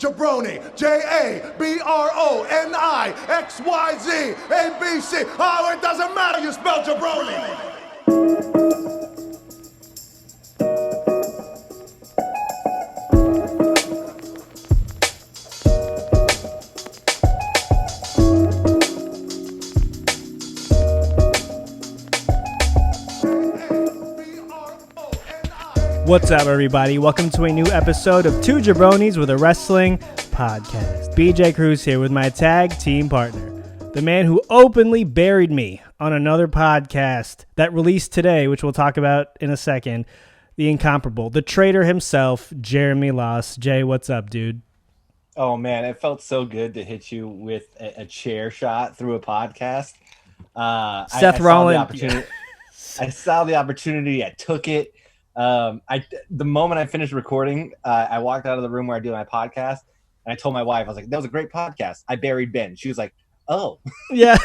Jabroni, Jabronixyz, oh, it doesn't matter, you spell jabroni. What's up, everybody? Welcome to a new episode of Two Jabronis with a Wrestling Podcast. BJ Cruz here with my tag team partner, the man who openly buried me on another podcast that released today, which we'll talk about in a second, the incomparable, the traitor himself, Jeremy Los. Jay, what's up, dude? Oh, man, it felt so good to hit you with a chair shot through a podcast. Seth Rollins. I saw the opportunity. I took it. The moment I finished recording, I walked out of the room where I do my podcast, and I told my wife, I was like, that was a great podcast. I buried Ben. She was like, oh. Yeah.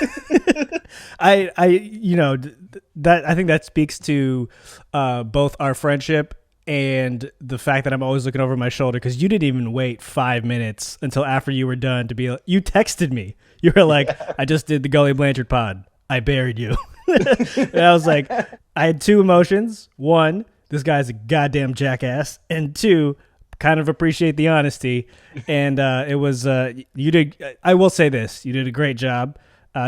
I think that speaks to both our friendship and the fact that I'm always looking over my shoulder, because you didn't even wait 5 minutes until after you were done to be like, you texted me. You were like, I just did the Gully Blanchard pod. I buried you. And I was like, I had two emotions. One, this guy's a goddamn jackass, and two, kind of appreciate the honesty. And it was you did. I will say this: you did a great job.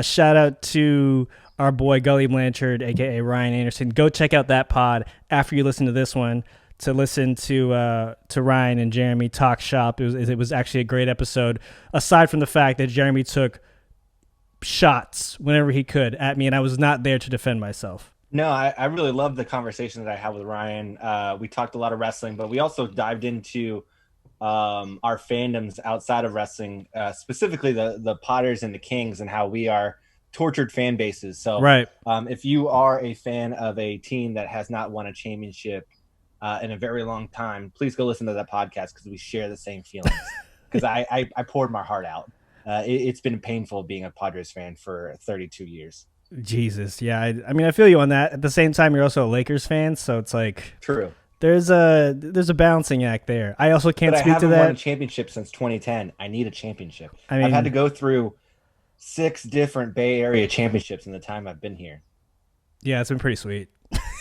Shout out to our boy Gully Blanchard, aka Ryan Anderson. Go check out that pod after you listen to this one to listen to Ryan and Jeremy talk shop. It was actually a great episode. Aside from the fact that Jeremy took shots whenever he could at me, and I was not there to defend myself. No, I really loved the conversation that I had with Ryan. We talked a lot of wrestling, but we also dived into our fandoms outside of wrestling, specifically the Potters and the Kings, and how we are tortured fan bases. So right. If you are a fan of a team that has not won a championship in a very long time, please go listen to that podcast, because we share the same feelings. Because I poured my heart out. It's been painful being a Padres fan for 32 years. Jesus, yeah. I mean, I feel you on that. At the same time, you're also a Lakers fan, so it's like true. There's a balancing act there. I also can't speak to that. I haven't won a championship since 2010. I need a championship. I've had to go through 6 different Bay Area championships in the time I've been here. Yeah, it's been pretty sweet.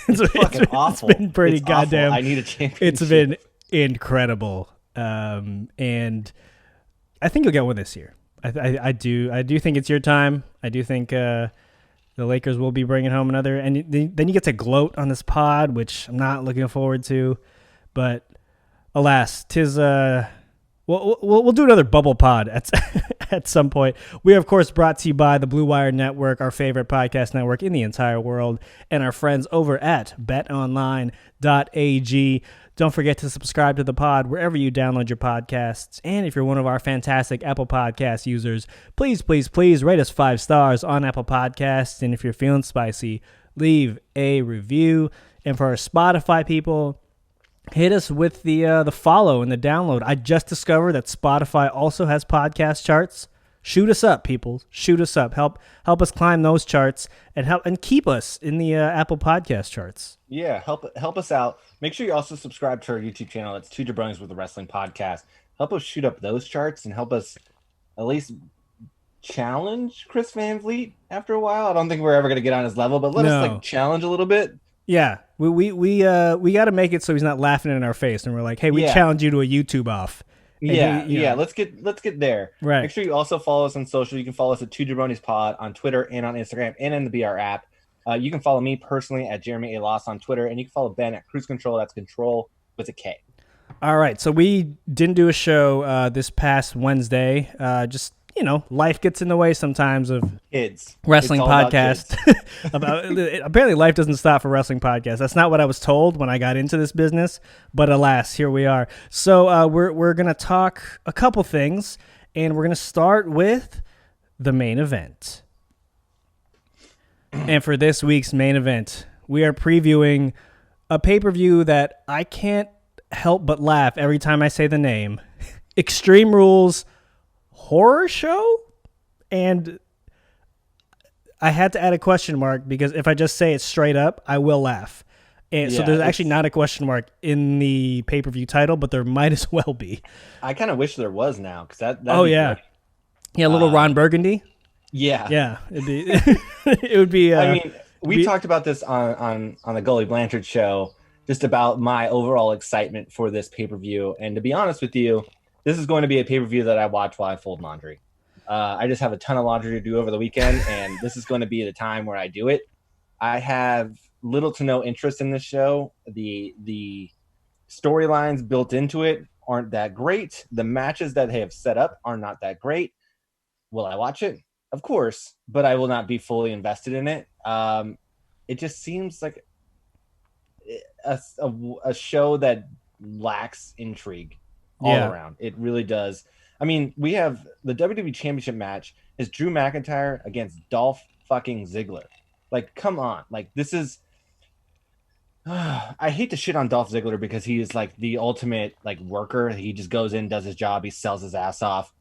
It's fucking awful. It's been pretty goddamn. Awful. I need a championship. It's been incredible, and I think you'll get one this year. I do think it's your time. I do think the Lakers will be bringing home another, and then you get to gloat on this pod, which I'm not looking forward to. But alas, 'tis we'll do another bubble pod at some point. We are, of course, brought to you by the Blue Wire Network, our favorite podcast network in the entire world, and our friends over at betonline.ag. Don't forget to subscribe to the pod wherever you download your podcasts. And if you're one of our fantastic Apple Podcast users, please, please, please rate us 5 stars on Apple Podcasts. And if you're feeling spicy, leave a review. And for our Spotify people, hit us with the follow and the download. I just discovered that Spotify also has podcast charts. Shoot us up, people. Shoot us up. Help us climb those charts and keep us in the Apple Podcast charts. Yeah, help us out. Make sure you also subscribe to our YouTube channel. It's Two Jabronis with a Wrestling Podcast. Help us shoot up those charts and help us at least challenge Chris Van Vliet after a while. I don't think we're ever going to get on his level, but let us challenge a little bit. Yeah, we got to make it so he's not laughing in our face, and we're like, hey, we challenge you to a YouTube off. Yeah. Let's get there. Right. Make sure you also follow us on social. You can follow us at Two Jabronis Pod on Twitter and on Instagram and in the BR app. You can follow me personally at Jeremy A. Loss on Twitter, and you can follow Ben at Cruise Control. That's Control with a K. All right, so we didn't do a show this past Wednesday. Just life gets in the way sometimes of kids. Wrestling podcast. Apparently, life doesn't stop for wrestling podcasts. That's not what I was told when I got into this business, but alas, here we are. So we're gonna talk a couple things, and we're gonna start with the main event. And for this week's main event, we are previewing a pay-per-view that I can't help but laugh every time I say the name. Extreme Rules Horror Show? And I had to add a question mark because if I just say it straight up, I will laugh. And so Yeah, there's actually not a question mark in the pay-per-view title, but there might as well be. I kind of wish there was now because that'd Oh be yeah, great. yeah, little Ron Burgundy. Yeah. Yeah, it'd be it would be. I mean, we talked about this on the Gully Blanchard show, just about my overall excitement for this pay-per-view. And to be honest with you, this is going to be a pay-per-view that I watch while I fold laundry. I just have a ton of laundry to do over the weekend, and this is going to be the time where I do it. I have little to no interest in this show. The storylines built into it aren't that great. The matches that they have set up are not that great. Will I watch it? Of course, but I will not be fully invested in it. It just seems like a show that lacks intrigue all around. It really does. I mean, we have the WWE Championship match is Drew McIntyre against Dolph fucking Ziggler. Like, come on. Like, this is... I hate to shit on Dolph Ziggler because he is like the ultimate like worker. He just goes in, does his job, he sells his ass off.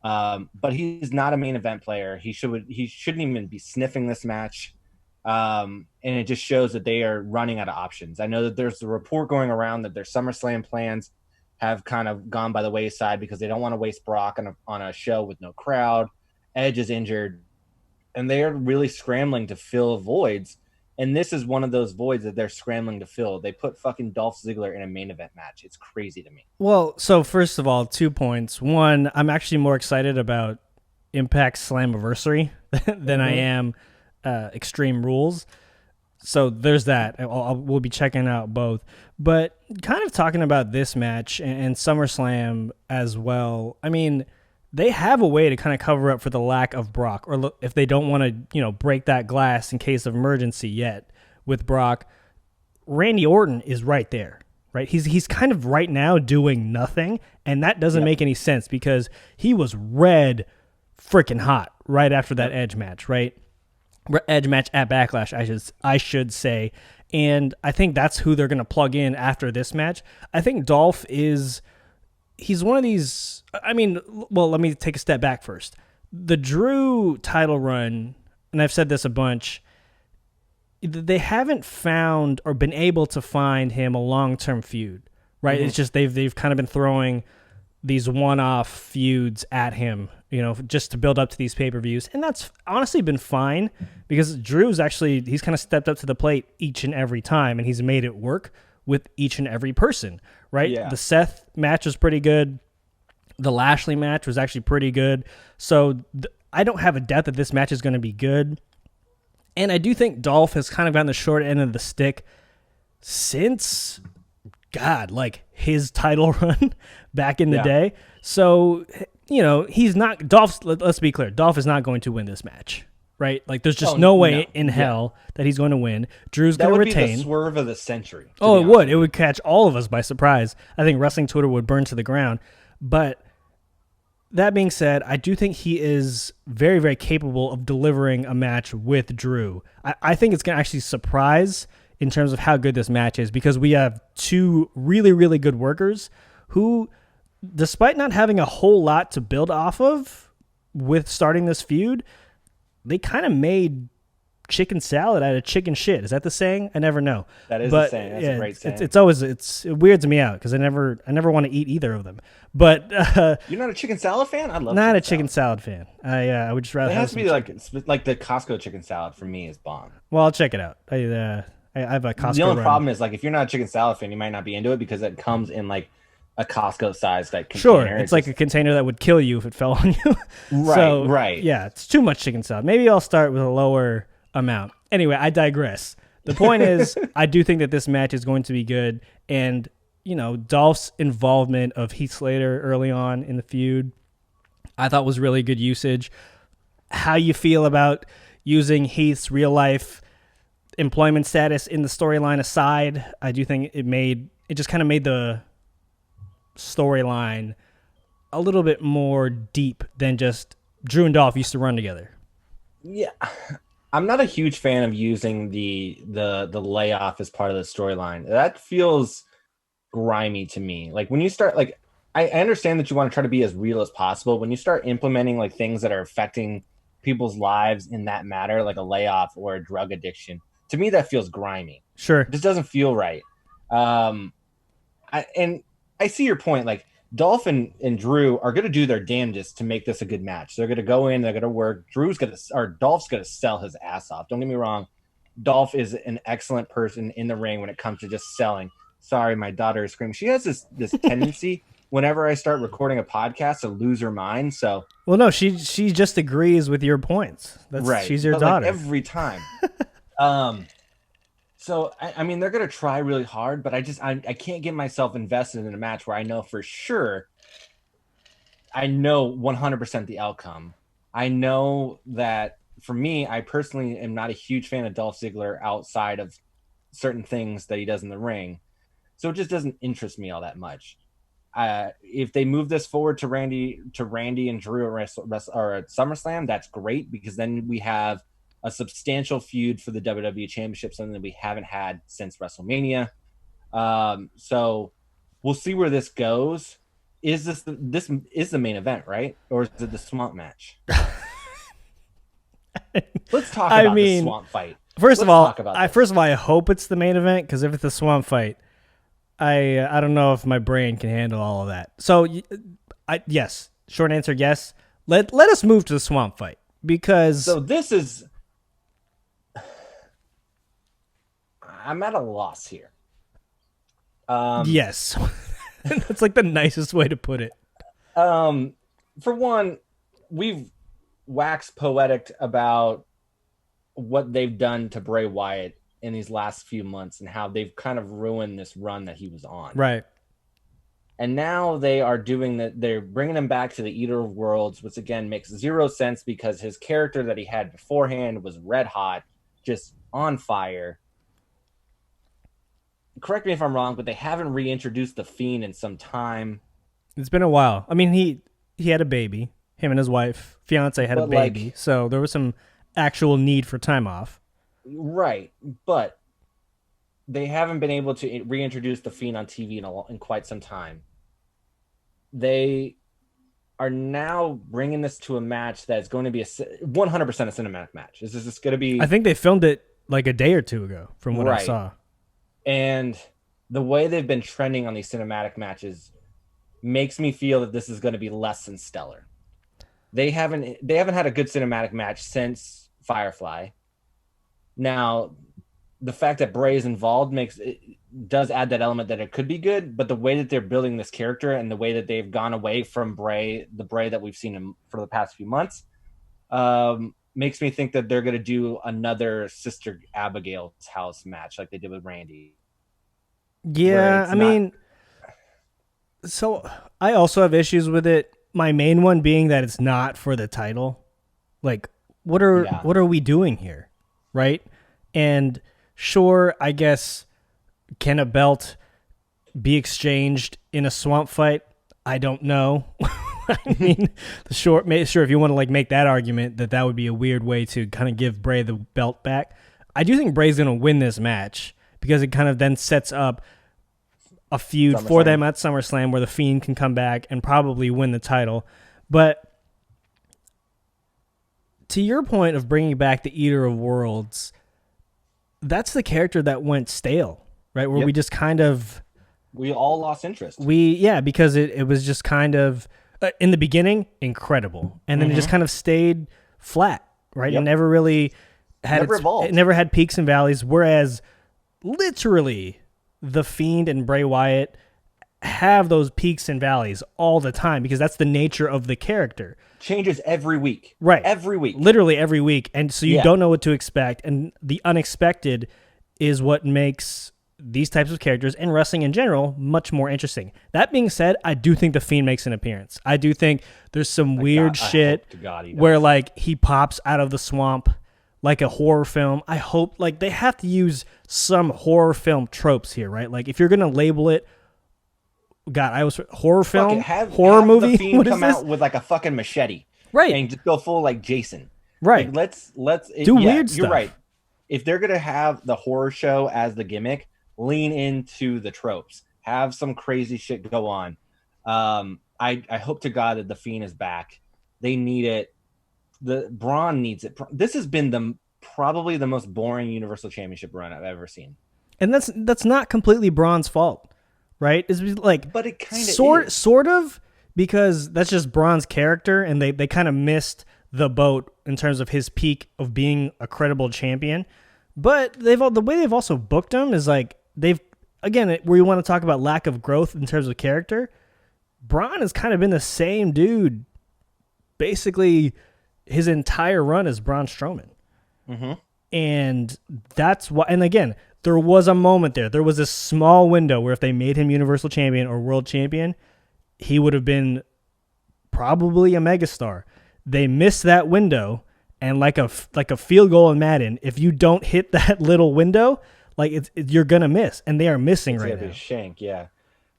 But he's not a main event player. He shouldn't even be sniffing this match. And it just shows that they are running out of options. I know that there's a report going around that their SummerSlam plans have kind of gone by the wayside because they don't want to waste Brock on a show with no crowd. Edge is injured, and they are really scrambling to fill voids. And this is one of those voids that they're scrambling to fill. They put fucking Dolph Ziggler in a main event match. It's crazy to me. Well, so first of all, 2 points. One, I'm actually more excited about Impact Slammiversary than I am Extreme Rules. So there's that. We'll be checking out both. But kind of talking about this match and SummerSlam as well, I mean, they have a way to kind of cover up for the lack of Brock, or if they don't want to, break that glass in case of emergency yet with Brock. Randy Orton is right there, right? He's kind of right now doing nothing, and that doesn't make any sense because he was red freaking hot right after that Edge match, right? Edge match at Backlash, I should say. And I think that's who they're going to plug in after this match. I think Dolph he's one of these, I mean, well, let me take a step back first. The Drew title run, and I've said this a bunch, they haven't found or been able to find him a long-term feud, right? Mm-hmm. It's just they've kind of been throwing these one-off feuds at him, just to build up to these pay-per-views. And that's honestly been fine because Drew's he's kind of stepped up to the plate each and every time, and he's made it work with each and every person, right? Yeah. The Seth match was pretty good. The Lashley match was actually pretty good. So I don't have a doubt that this match is going to be good. And I do think Dolph has kind of gotten the short end of the stick since, his title run back in the day. So, he's not, let's be clear, Dolph is not going to win this match. Right? Like, there's just no way in hell that he's going to win. Drew's going to retain. That would be the swerve of the century. Oh, it would. It would catch all of us by surprise. I think wrestling Twitter would burn to the ground. But that being said, I do think he is very, very capable of delivering a match with Drew. I think it's going to actually surprise in terms of how good this match is because we have two really, really good workers who, despite not having a whole lot to build off of with starting this feud, they kind of made chicken salad out of chicken shit. Is that the saying? I never know. That is the saying. That's a great saying. It weirds me out because I never want to eat either of them. But you're not a chicken salad fan? I love. Not a chicken salad fan. I would just rather. It has to be like the Costco chicken salad for me is bomb. Well, I'll check it out. I have a Costco. The only run. problem is if you're not a chicken salad fan, you might not be into it because it comes in a Costco sized container. Sure, it's like a container that would kill you if it fell on you. Right. Yeah, it's too much chicken salad. Maybe I'll start with a lower amount. Anyway, I digress. The point is, I do think that this match is going to be good, and Dolph's involvement of Heath Slater early on in the feud, I thought was really good usage. How you feel about using Heath's real life employment status in the storyline aside, I do think it just kind of made the storyline a little bit more deep than just Drew and Dolph used to run together. Yeah, I'm not a huge fan of using the layoff as part of the storyline. That feels grimy to me. Like when you start, I understand that you want to try to be as real as possible. When you start implementing things that are affecting people's lives in that matter, like a layoff or a drug addiction, To me, that feels grimy. Sure. It just doesn't feel right. I see your point. Like Dolph and Drew are going to do their damnedest to make this a good match. They're going to go in, they're going to work. Dolph's going to sell his ass off. Don't get me wrong. Dolph is an excellent person in the ring when it comes to just selling. Sorry, my daughter is screaming. She has this tendency whenever I start recording a podcast to lose her mind. So, well, no, she just agrees with your points. That's right. She's your daughter. Like every time. So, I mean, they're going to try really hard, but I can't get myself invested in a match where I know for sure, I know 100% the outcome. I know that for me, I personally am not a huge fan of Dolph Ziggler outside of certain things that he does in the ring. So it just doesn't interest me all that much. If they move this forward to Randy and Drew at SummerSlam, that's great, because then we have a substantial feud for the WWE Championship, something that we haven't had since WrestleMania. So we'll see where this goes. Is this is the main event, right? Or is it the swamp match? Let's talk about the swamp fight. First of all, I hope it's the main event, because if it's the swamp fight, I don't know if my brain can handle all of that. So, yes, short answer, yes. Let us move to the swamp fight, because this is. I'm at a loss here. Yes, that's like the nicest way to put it. For one, we've waxed poetic about what they've done to Bray Wyatt in these last few months and how they've kind of ruined this run that he was on. Right. And now they are doing that. They're bringing him back to the Eater of Worlds, which again makes zero sense, because his character that he had beforehand was red hot, just on fire. Correct me if I'm wrong, but they haven't reintroduced the Fiend in some time. It's been a while. I mean, he had a baby. Him and his fiance had a baby, so there was some actual need for time off. Right, but they haven't been able to reintroduce the Fiend on TV in quite some time. They are now bringing this to a match that's going to be 100% a cinematic match. Is this going to be? I think they filmed it like a day or two ago, from what I saw. And the way they've been trending on these cinematic matches makes me feel that this is going to be less than stellar. They haven't had a good cinematic match since Firefly. Now, the fact that Bray is involved does add that element that it could be good, but the way that they're building this character and the way that they've gone away from the Bray that we've seen for the past few months, makes me think that they're going to do another Sister Abigail's house match like they did with Randy. Yeah, so I also have issues with it. My main one being that it's not for the title. Like, what are we doing here, right? And sure, I guess, can a belt be exchanged in a swamp fight? I don't know. I mean, sure, if you want to make that argument, that would be a weird way to kind of give Bray the belt back. I do think Bray's going to win this match, because it kind of then sets up a feud for them at SummerSlam where the Fiend can come back and probably win the title. But to your point of bringing back the Eater of Worlds, that's the character that went stale, right? Where we just kind of... We all lost interest. Because it was just kind of... in the beginning, incredible. And then it just kind of stayed flat, right? It never really had... It never had peaks and valleys, whereas literally the Fiend and Bray Wyatt have those peaks and valleys all the time, because that's the nature of the character. Changes every week. Right. Every week. Literally every week. And so you don't know what to expect. And the unexpected is what makes these types of characters and wrestling in general much more interesting. That being said, I do think the Fiend makes an appearance. I do think there's some weird shit where he pops out of the swamp like a horror film. I hope they have to use some horror film tropes here, right? Like, if you're going to label it, horror film, horror movie. The Fiend come out with a fucking machete, right? And just go full like Jason, right? Let's do weird stuff. You're right. If they're gonna have the horror show as the gimmick, lean into the tropes. Have some crazy shit go on. I hope to God that the Fiend is back. They need it. The Braun needs it. This has been probably the most boring Universal Championship run I've ever seen. And that's not completely Braun's fault, right? It's like, but it kind of sort of, because that's just Braun's character, and they kind of missed the boat in terms of his peak of being a credible champion. But the way they've also booked him is like they've, again, where you want to talk about lack of growth in terms of character, Braun has kind of been the same dude basically his entire run as Braun Strowman. Mm-hmm. And that's why, and again, there was a moment there. There was a small window where if they made him Universal Champion or World Champion, he would have been probably a megastar. They missed that window, and like a field goal in Madden, if you don't hit that little window, like you're gonna miss, and they are missing right now. Shank, yeah.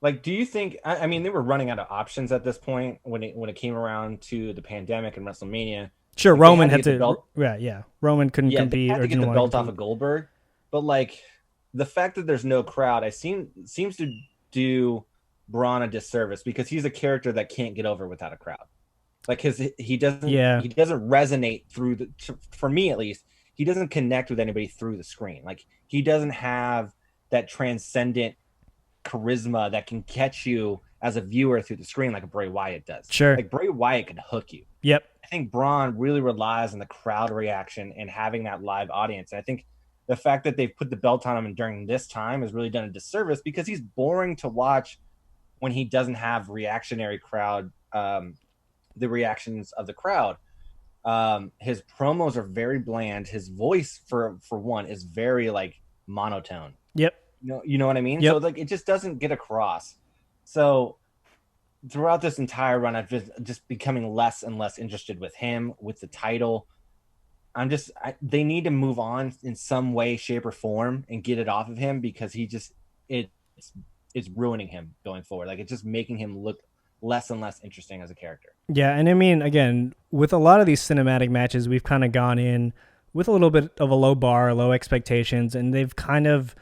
Like, do you think? I mean, they were running out of options at this point when it came around to the pandemic and WrestleMania. Sure, like Roman had to. Yeah. Roman couldn't compete. They had to get the belt off of Goldberg, but like the fact that there's no crowd, seems to do Braun a disservice because he's a character that can't get over without a crowd. Like he doesn't resonate through for me at least, he doesn't connect with anybody through the screen. Like he doesn't have that transcendent charisma that can catch you as a viewer through the screen like a Bray Wyatt does. Sure. Like Bray Wyatt can hook you. Yep. I think Braun really relies on the crowd reaction and having that live audience. And I think the fact that they've put the belt on him and during this time has really done a disservice because he's boring to watch when he doesn't have reactionary crowd, the reactions of the crowd. His promos are very bland. His voice for one is very like monotone. Yep. You know what I mean? Yep. So like it just doesn't get across. So throughout this entire run, I've just becoming less and less interested with him, with the title. They need to move on in some way, shape, or form and get it off of him because it's ruining him going forward. Like it's just making him look less and less interesting as a character. Yeah, and I mean, again, with a lot of these cinematic matches, we've kind of gone in with a little bit of a low bar, low expectations, and they've kind of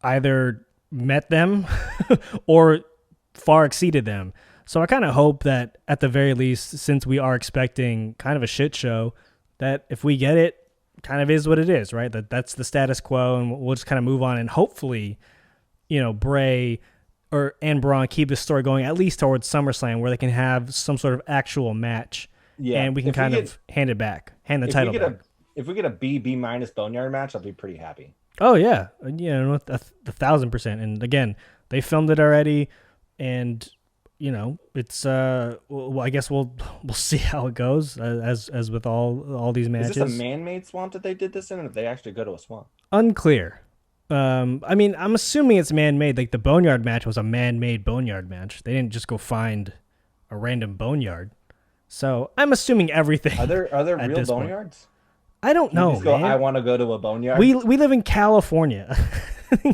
either met them or far exceeded them. So I kind of hope that at the very least, since we are expecting kind of a shit show, that if we get it, kind of is what it is, right? That's the status quo, and we'll just kind of move on, and hopefully, Bray and Braun keep the story going at least towards SummerSlam, where they can have some sort of actual match, and we can hand the title back. If we get a B minus Boneyard match, I'll be pretty happy. Oh yeah, 1,000%. And again, they filmed it already, and it's well, I guess we'll see how it goes as with all these matches. Is this a man-made swamp that they did this in, or did they actually go to a swamp? Unclear. I mean, I'm assuming it's man-made. Like the Boneyard match was a man-made Boneyard match. They didn't just go find a random Boneyard. So I'm assuming everything. Are there real Boneyards? I don't know. Man. I want to go to a Boneyard. We live in California.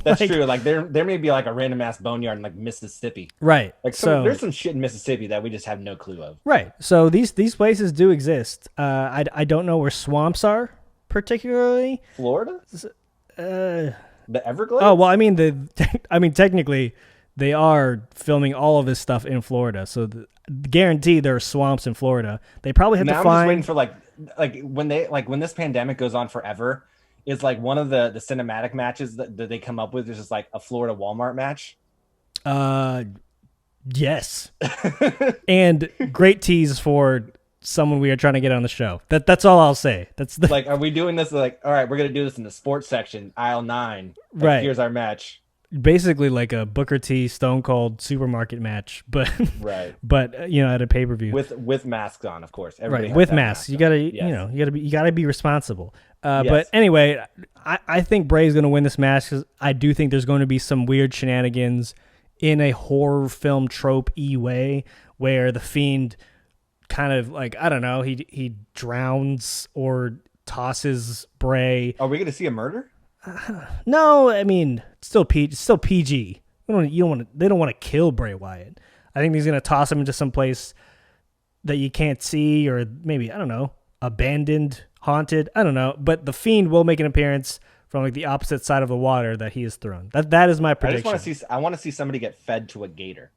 That's true. Like there may be like a random ass Boneyard in like Mississippi. Right. Like there's some shit in Mississippi that we just have no clue of. Right. So these places do exist. I don't know where swamps are particularly. Florida? The Everglades? Oh well, I mean technically they are filming all of this stuff in Florida, so guaranteed there are swamps in Florida. They probably have to find. I'm just waiting for when this pandemic goes on forever, is like one of the cinematic matches that they come up with is just like a Florida Walmart match. Yes, and great tease for someone we are trying to get on the show. That's all I'll say. Like, are we doing this? Like, all right, we're gonna do this in the sports section, aisle 9. Like, right. Here's our match. Basically, like a Booker T Stone Cold supermarket match, but right. But at a pay per view with masks on, of course. Everybody right, with masks. You gotta yes. you gotta be responsible. Yes. But anyway, I think Bray's gonna win this match because I do think there's going to be some weird shenanigans in a horror film trope-y way where the Fiend kind of like, I don't know, he drowns or tosses Bray. Are we going to see a murder? No, I mean, it's still PG. They don't want to kill Bray Wyatt. I think he's going to toss him into some place that you can't see, or maybe, I don't know, abandoned, haunted. I don't know, but the Fiend will make an appearance from like the opposite side of the water that he is thrown. That is my prediction. I want to see somebody get fed to a gator.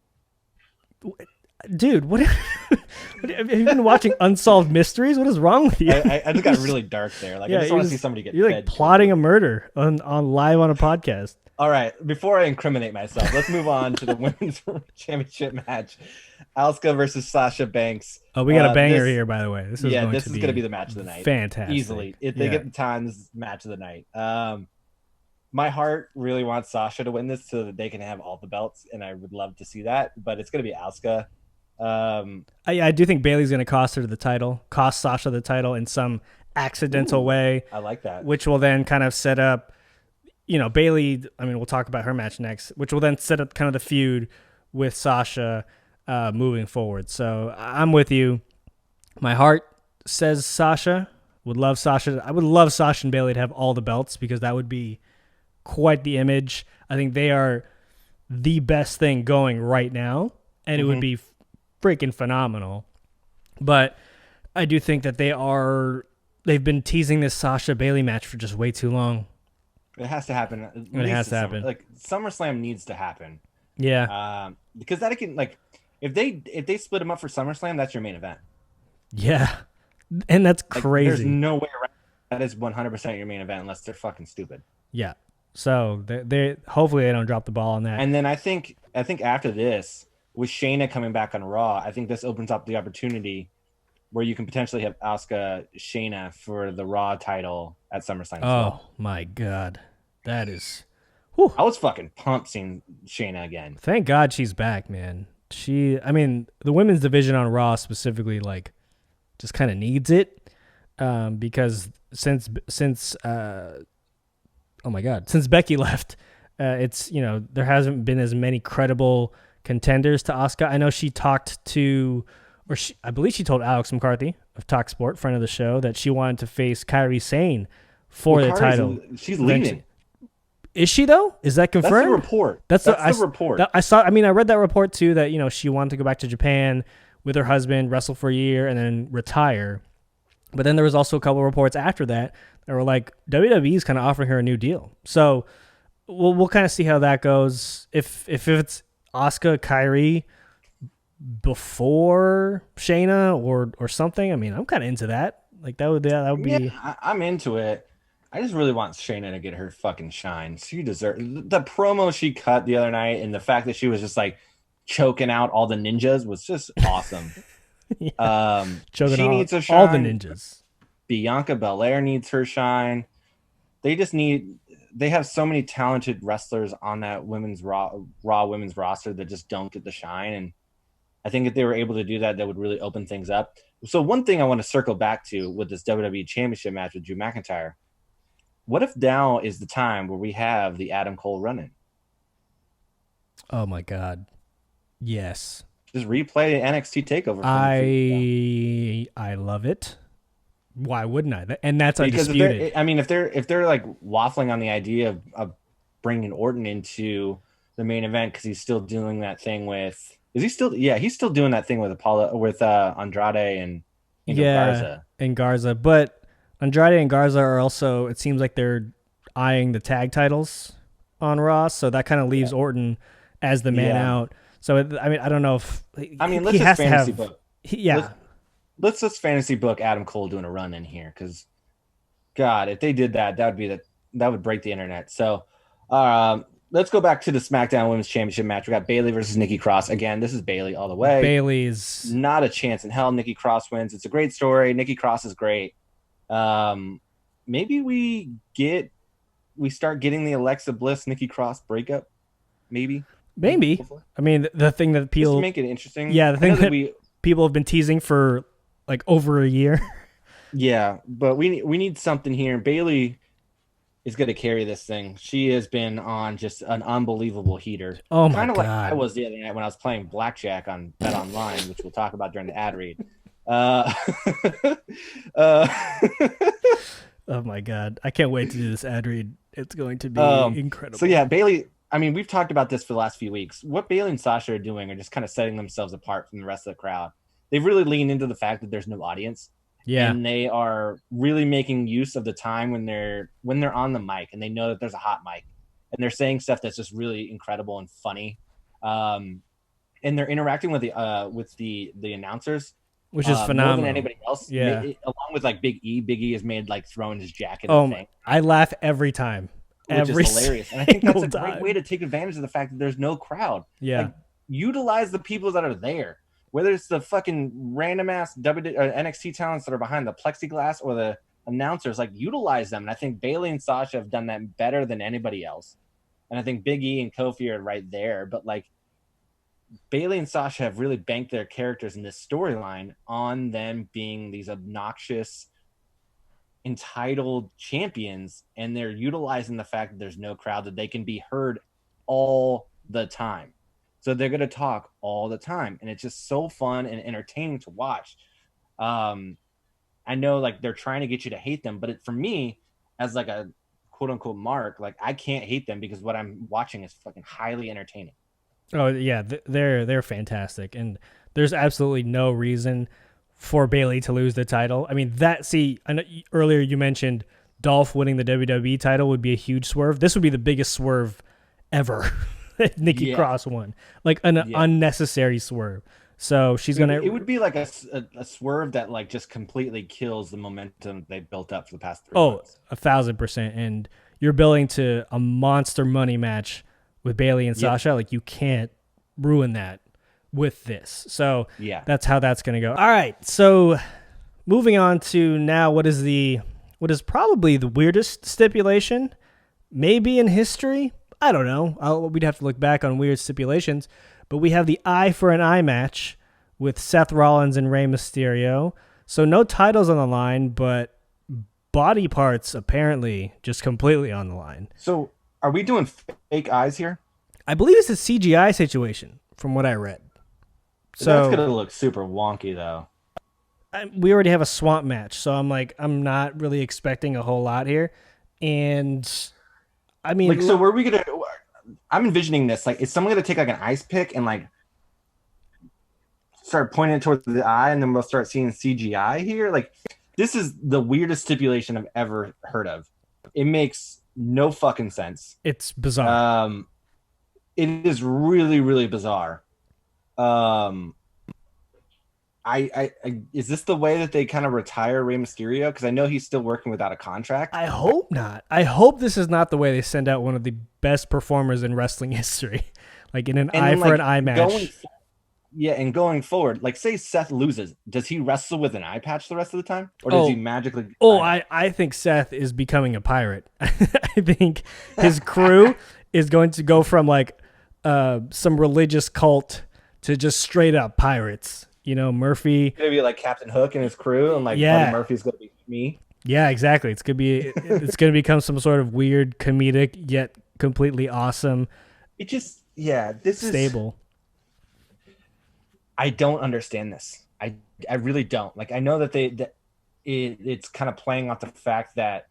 Dude, what have you been watching Unsolved Mysteries? What is wrong with you? I just got really dark there. Like, I just want to see somebody get You're fed. like plotting a murder on live on a podcast. All right, before I incriminate myself, let's move on to the women's championship match. Asuka versus Sasha Banks. Oh, we got a banger here, by the way. This is going to be the match of the night. Fantastic. Easily. If they get the time, this is the match of the night. My heart really wants Sasha to win this so that they can have all the belts, and I would love to see that, but it's going to be Asuka. I do think Bayley's going to cost Sasha the title in some accidental way. I like that. Which will then kind of set up, Bayley, we'll talk about her match next, which will then set up kind of the feud with Sasha moving forward. So I'm with you. My heart says Sasha. Would love Sasha. I would love Sasha and Bayley to have all the belts because that would be quite the image. I think they are the best thing going right now, and it would be freaking phenomenal. But I do think that they've been teasing this Sasha Bayley match for just way too long. It has to happen. It has to happen. Like, SummerSlam needs to happen. Yeah. Because that can, like, if they split them up for SummerSlam, that's your main event. Yeah. And that's crazy. There's no way around. That is 100% your main event unless they're fucking stupid. Yeah. So they hopefully they don't drop the ball on that. And then I think after this, with Shayna coming back on Raw, I think this opens up the opportunity where you can potentially have Asuka Shayna for the Raw title at SummerSlam. Oh my God, that is. Whew. I was fucking pumped seeing Shayna again. Thank God she's back, man. The women's division on Raw specifically, like, just kind of needs it, because since Becky left, it's there hasn't been as many credible contenders to Asuka. I know she talked to, I believe she told Alex McCarthy of Talk Sport, friend of the show, that she wanted to face Kairi Sane for the title. She's leaving. Is she though? Is that confirmed? That's the report. That's the report. I saw. I read that report too. That she wanted to go back to Japan with her husband, wrestle for a year, and then retire. But then there was also a couple of reports after that were like WWE's kind of offering her a new deal. So we'll kind of see how that goes. If it's Asuka, Kairi before Shayna or something, I'm kind of into that. Like that would be. Yeah, I'm into it. I just really want Shayna to get her fucking shine. She deserves the promo she cut the other night, and the fact that she was just like choking out all the ninjas was just awesome. Yeah. She needs a shine. All the ninjas. Bianca Belair needs her shine. They have so many talented wrestlers on that Raw women's roster that just don't get the shine. And I think if they were able to do that, that would really open things up. So one thing I want to circle back to with this WWE Championship match with Drew McIntyre, what if now is the time where we have the Adam Cole run-in? Oh my God. Yes. Just replay the NXT takeover. I love it. Why wouldn't I? And that's undisputed. If they're like waffling on the idea of bringing Orton into the main event because he's still doing that thing with. Is he still? Yeah, he's still doing that thing with Andrade and Garza. And Garza, but Andrade and Garza are also. It seems like they're eyeing the tag titles on Raw, so that kind of leaves Orton as the man out. So I don't know if let's just fantasy book. Let's just fantasy book Adam Cole doing a run in here because, God, if they did that, that would break the internet. So, let's go back to the SmackDown Women's Championship match. We got Bayley versus Nikki Cross. Again, this is Bayley all the way. Bayley's not a chance in hell. Nikki Cross wins. It's a great story. Nikki Cross is great. Maybe we start getting the Alexa Bliss Nikki Cross breakup. Maybe. The thing that people just to make it interesting. Yeah, the thing that people have been teasing for like over a year. Yeah, but we need something here. Bayley is going to carry this thing. She has been on just an unbelievable heater. Oh my God. Kind of like I was the other night when I was playing blackjack on Bet Online, which we'll talk about during the ad read. Oh my God. I can't wait to do this ad read. It's going to be incredible. So yeah, Bayley, we've talked about this for the last few weeks. What Bayley and Sasha are doing are just kind of setting themselves apart from the rest of the crowd. They've really leaned into the fact that there's no audience. Yeah. And they are really making use of the time when they're on the mic and they know that there's a hot mic and they're saying stuff that's just really incredible and funny. And and they're interacting with the announcers, which is phenomenal more than anybody else. Yeah, along with like Big E. Big E is made like throwing his jacket. Oh, and thing, I laugh every time, which every is hilarious. And I think that's a single great time. way to take advantage of the fact that there's no crowd. Yeah. Like, utilize the people that are there, whether it's the fucking random ass NXT talents that are behind the plexiglass or the announcers. Like, utilize them. And I think Bayley and Sasha have done that better than anybody else. And I think Big E and Kofi are right there. But like, Bayley and Sasha have really banked their characters in this storyline on them being these obnoxious, entitled champions, and they're utilizing the fact that there's no crowd, that they can be heard all the time. So they're going to talk all the time, and it's just so fun and entertaining to watch. I know like they're trying to get you to hate them, but for me, as like a quote unquote mark, like I can't hate them because what I'm watching is fucking highly entertaining. Oh yeah, they're fantastic, and there's absolutely no reason for Bayley to lose the title. I mean, I know earlier you mentioned Dolph winning the WWE title would be a huge swerve. This would be the biggest swerve ever. Nikki Cross won, like an unnecessary swerve. So she's gonna. It would be like a swerve that like just completely kills the momentum they built up for the past 3 months. 1,000%, and you're building to a monster money match with Bayley and Sasha. Like, you can't ruin that with this. So that's how that's going to go. All right. So moving on to now, what is probably the weirdest stipulation maybe in history. I don't know. We'd have to look back on weird stipulations, but we have the eye for an eye match with Seth Rollins and Rey Mysterio. So no titles on the line, but body parts apparently just completely on the line. So are we doing fake eyes here? I believe it's a CGI situation from what I read. So that's going to look super wonky though. We already have a swamp match, so I'm not really expecting a whole lot here. And I mean, like, so where are we going to, I'm envisioning this, like, is someone going to take like an ice pick and like start pointing it towards the eye, and then we'll start seeing CGI here? Like, this is the weirdest stipulation I've ever heard of. It makes no fucking sense. It's bizarre. It is really, really bizarre. Is this the way that they kind of retire Rey Mysterio? Because I know he's still working without a contract. I hope not. I hope this is not the way they send out one of the best performers in wrestling history, like in an eye for an eye match. And going forward, like, say Seth loses, does he wrestle with an eye patch the rest of the time, or does he magically? I think Seth is becoming a pirate. I think his crew is going to go from like some religious cult to just straight up pirates. You know, Murphy. It's gonna be like Captain Hook and his crew, and like Buddy Murphy's gonna be me. Yeah, exactly. It's gonna become some sort of weird comedic yet completely awesome. It just this is stable. I don't understand this. I really don't. Like, I know that it's kind of playing off the fact that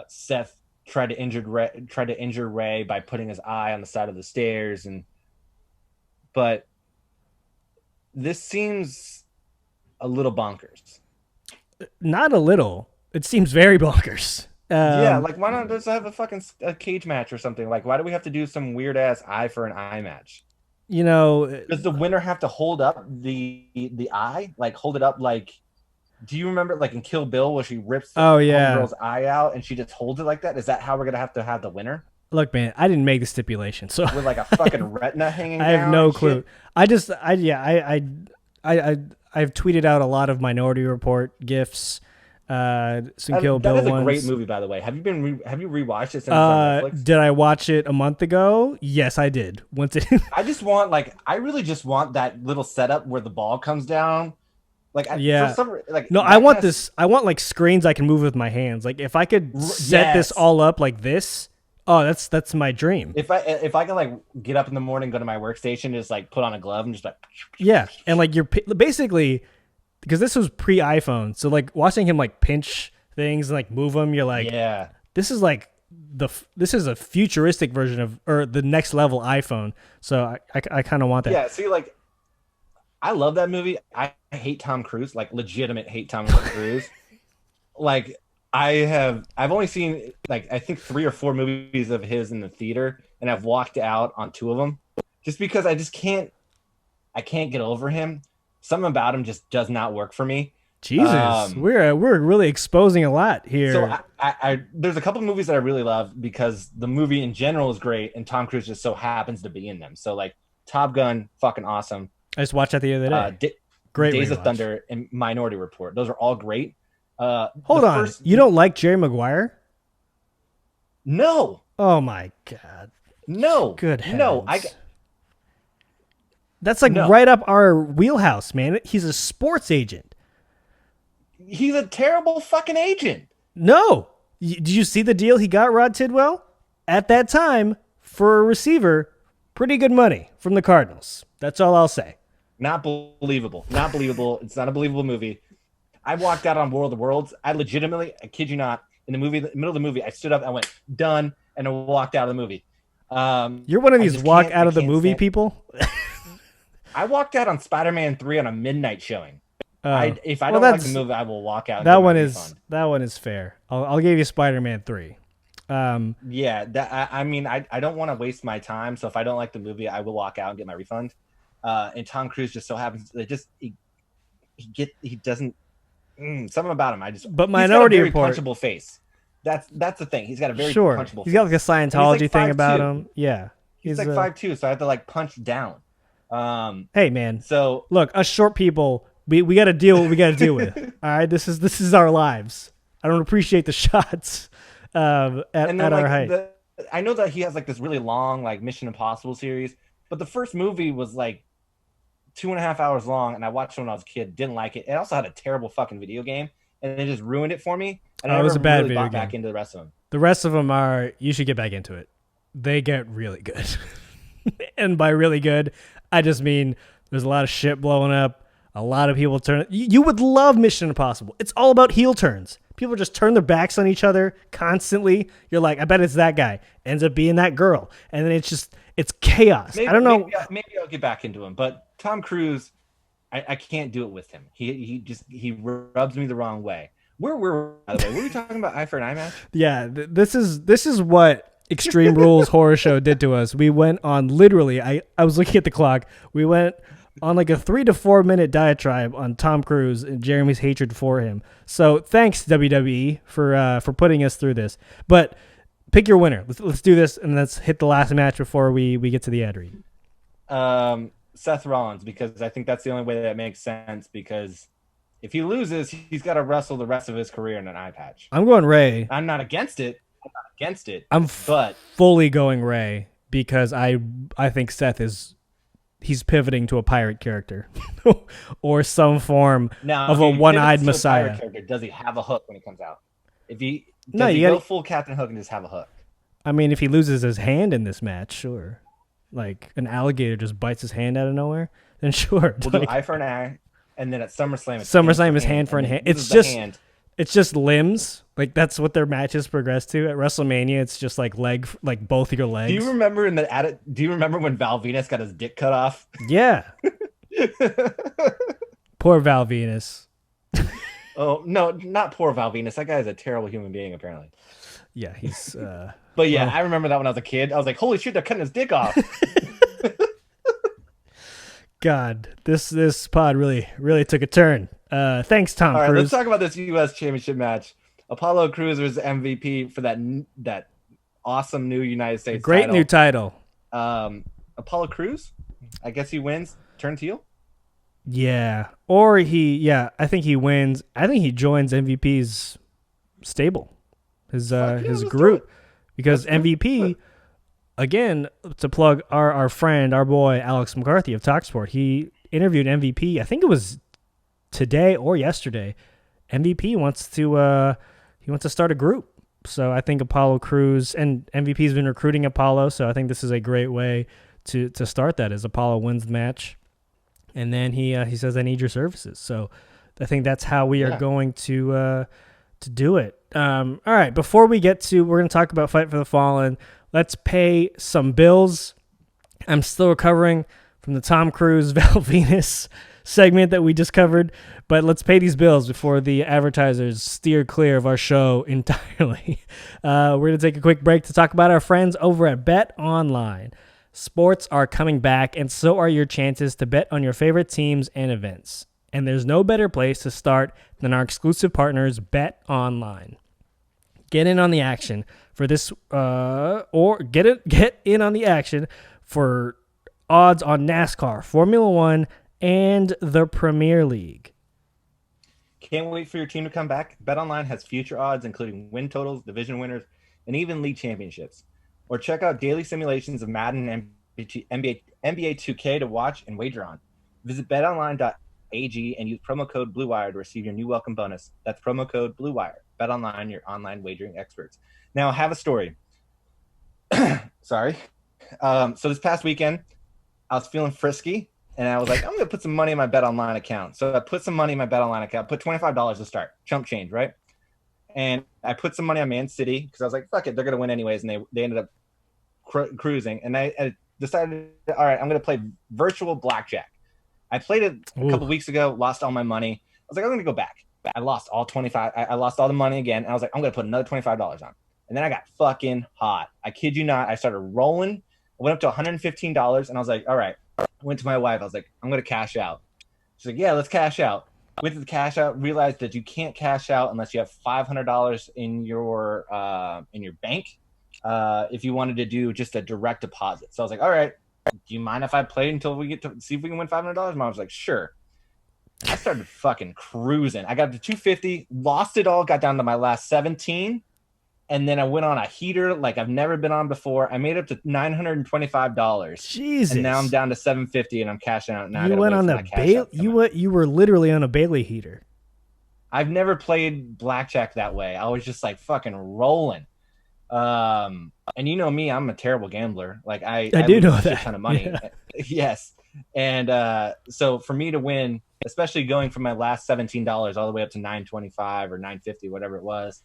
Seth tried to injure Rey by putting his eye on the side of the stairs, but this seems a little bonkers. Not a little. It seems very bonkers. Like, why not just have a cage match or something? Like, why do we have to do some weird ass eye for an eye match? You know, does the winner have to hold up the eye? Like, hold it up like, do you remember like in Kill Bill where she rips the girl's eye out and she just holds it like that? Is that how we're gonna have the winner? Look, man, I didn't make the stipulation, so with like a fucking retina hanging I have no clue. I've tweeted out a lot of Minority Report gifs, some Kill Bill ones. That is a great movie, by the way. Have you rewatched it since on Netflix? Did I watch it a month ago? Yes, I did. I really just want that little setup where the ball comes down. Like, I want this. I want like screens I can move with my hands. Like, if I could set this all up like this. Oh, that's my dream. If I can like get up in the morning, go to my workstation, and just like put on a glove and just like and like you're basically, because this was pre-iPhone, so like watching him like pinch things and like move them, you're like, this is like this is a futuristic version of, or the next level iPhone. So I kind of want that. Yeah, see, like, I love that movie. I hate Tom Cruise, like legitimate hate Tom Cruise. Like, I've only seen like I think 3 or 4 movies of his in the theater, and I've walked out on 2 of them just because I just can't I can't get over him. Something about him just does not work for me. Jesus, we're really exposing a lot here. So I there's a couple movies that I really love because the movie in general is great and Tom Cruise just so happens to be in them. So like Top Gun, fucking awesome. I just watched that the other day. Great Days rewatch. of Thunder and Minority Report. Those are all great. Hold on. You don't like Jerry Maguire? No. Oh my God. No. Good heavens. No. That's like right up our wheelhouse, man. He's a sports agent. He's a terrible fucking agent. No. Did you see the deal he got, Rod Tidwell? At that time, for a receiver, pretty good money from the Cardinals. That's all I'll say. Not believable. Not believable. It's not a believable movie. I walked out on World of Worlds. I kid you not, in the middle of the movie, I stood up, I went, done, and I walked out of the movie. You're one of these walk out of the movie people? I walked out on Spider-Man 3 on a midnight showing. If I don't like the movie, I will walk out. That one is fair. I'll give you Spider-Man 3. Yeah, I mean, I don't want to waste my time. So if I don't like the movie, I will walk out and get my refund. And Tom Cruise just so happens he doesn't something about him. But Minority Report, punchable face. That's the thing. He's got a very punchable. He's got like a Scientology thing about him. Yeah, he's like 5'2", so I have to like punch down. Hey man, so look, us short people, we got to deal what we got to deal with. All right, this is our lives. I don't appreciate the shots at our height. I know that he has like this really long like Mission Impossible series, but the first movie was like 2.5 hours long, and I watched it when I was a kid. Didn't like it. It also had a terrible fucking video game, and it just ruined it for me. And I was a bad really video got game. Back into the rest of them. The rest of them are you should get back into it. They get really good, and by really good, I just mean there's a lot of shit blowing up. A lot of people turn. You would love Mission Impossible. It's all about heel turns. People just turn their backs on each other constantly. You're like, I bet it's that guy. Ends up being that girl, and then it's chaos. I don't know. Maybe I'll get back into him, but Tom Cruise, I can't do it with him. He rubs me the wrong way. Where were we, by the way? Were we talking about Eye for an Eye match? Yeah, this is what Extreme Rules Horror Show did to us. We went on literally. I was looking at the clock. We went on like a 3 to 4 minute diatribe on Tom Cruise and Jeremy's hatred for him. So thanks WWE for putting us through this. But pick your winner. Let's do this and let's hit the last match before we get to the ad read. Seth Rollins, because I think that's the only way that makes sense, because if he loses, he's got to wrestle the rest of his career in an eye patch. I'm going Ray. I'm not against it. I'm fully going Ray because I think Seth he's pivoting to a pirate character or some form of a one-eyed messiah. Does he have a hook when he comes out? If he go full Captain Hook and just have a hook? I mean, if he loses his hand in this match, sure. Like an alligator just bites his hand out of nowhere, then sure. We'll do Eye for an Eye, and then at SummerSlam, is hand for hand. It's just limbs. Like that's what their matches progress to. At WrestleMania, it's just like both of your legs. Do you remember Do you remember when Val Venus got his dick cut off? Yeah. Poor Val Venus. Oh no, not poor Val Venus. That guy is a terrible human being, apparently. Yeah, he's. But yeah, I remember that when I was a kid. I was like, "Holy shit, they're cutting his dick off." God, this pod really took a turn. Thanks, Tom Cruise. All right, let's talk about this U.S. Championship match. Apollo Crews was MVP for that awesome new United States title. New title. Apollo Crews, I guess he wins. Turns heel. Yeah, or I think he wins. I think he joins MVP's stable, his group, because MVP. Again, to plug our friend, our boy Alex McCarthy of TalkSport, he interviewed MVP. I think it was today or yesterday. MVP wants to start a group. So I think Apollo Crews and MVP's been recruiting Apollo. So I think this is a great way to start that. As Apollo wins the match, and then he says, "I need your services." So I think that's how we are going to do it. All right, before we get to, we're going to talk about Fight for the Fallen. Let's pay some bills. I'm still recovering from the Tom Cruise Val Venus segment that we just covered, but let's pay these bills before the advertisers steer clear of our show entirely. We're going to take a quick break to talk about our friends over at Bet Online. Sports are coming back, and so are your chances to bet on your favorite teams and events. And there's no better place to start than our exclusive partners, Bet Online. Get in on the action for this, or get in on the action for odds on NASCAR, Formula One, and the Premier League. Can't wait for your team to come back. BetOnline has future odds, including win totals, division winners, and even league championships. Or check out daily simulations of Madden and NBA 2K to watch and wager on. Visit betonline.ag and use promo code BlueWire to receive your new welcome bonus. That's promo code BlueWire. BetOnline, your online wagering experts. Now, I have a story. Sorry. So this past weekend, I was feeling frisky, and I was like, I'm going to put some money in my BetOnline account. So I put some money in my BetOnline account, put $25 to start, chump change, right? And I put some money on Man City because I was like, fuck it, they're going to win anyways. And they ended up cruising. And I decided, all right, I'm going to play virtual blackjack. I played it a couple weeks ago, lost all my money. I was like, I'm going to go back. I lost all 25. I lost all the money again. And I was like, I'm going to put another $25 on. And then I got fucking hot. I kid you not. I started rolling. I went up to $115. And I was like, all right. I went to my wife. I was like, I'm going to cash out. She's like, yeah, let's cash out. Went to the cash out, realized that you can't cash out unless you have $500 in your bank if you wanted to do just a direct deposit. So I was like, all right, do you mind if I play until we get to see if we can win $500? Mom was like, sure. I started fucking cruising. I got to 250, lost it all, got down to my last 17, and then I went on a heater like I've never been on before. I made it up to $925. Jesus. And now I'm down to $750 and I'm cashing out now. You went on the Bailey. You were literally on a Bailey heater. I've never played blackjack that way. I was just like fucking rolling. And you know me, I'm a terrible gambler. Like I do know a that. ton of money. Yeah. Yes. And so for me to win, especially going from my last $17 all the way up to $925 or $950, whatever it was,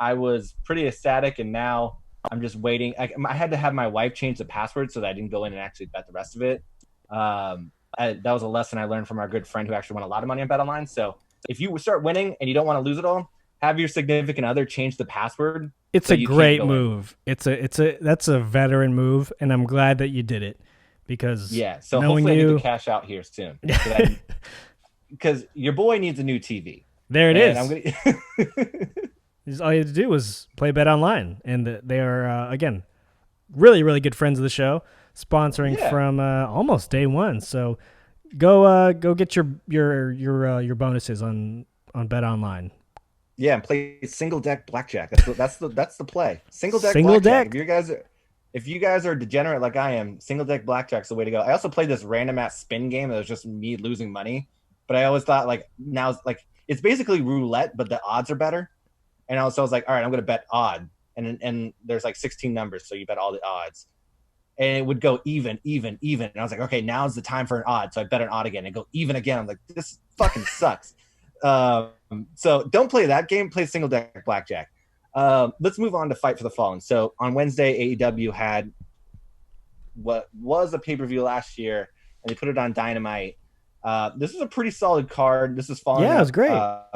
I was pretty ecstatic. And now I'm just waiting. I had to have my wife change the password so that I didn't go in and actually bet the rest of it. That was a lesson I learned from our good friend who actually won a lot of money on BetOnline. So if you start winning and you don't want to lose it all, have your significant other change the password. It's so a great move. That's a veteran move, and I'm glad that you did it because So hopefully I need to cash out here soon because your boy needs a new TV. There it is. All you had to do was play BetOnline, and they are again really, really good friends of the show, sponsoring from almost day one. So go get your bonuses on BetOnline. Yeah, and play single deck blackjack. That's the play. Single deck blackjack. If you guys are degenerate like I am, single deck blackjack's the way to go. I also played this random ass spin game that was just me losing money, but I always thought now it's basically roulette, but the odds are better. And I was like, all right, I'm going to bet odd. And there's 16 numbers, so you bet all the odds. And it would go even. And I was like, okay, now's the time for an odd. So I bet an odd again and go even again. I'm like, this fucking sucks. So don't play that game. Play single deck blackjack. Let's move on to Fight for the Fallen. So on Wednesday, AEW had what was a pay-per-view last year, and they put it on Dynamite. This is a pretty solid card. This is Fallen. Yeah, it was great.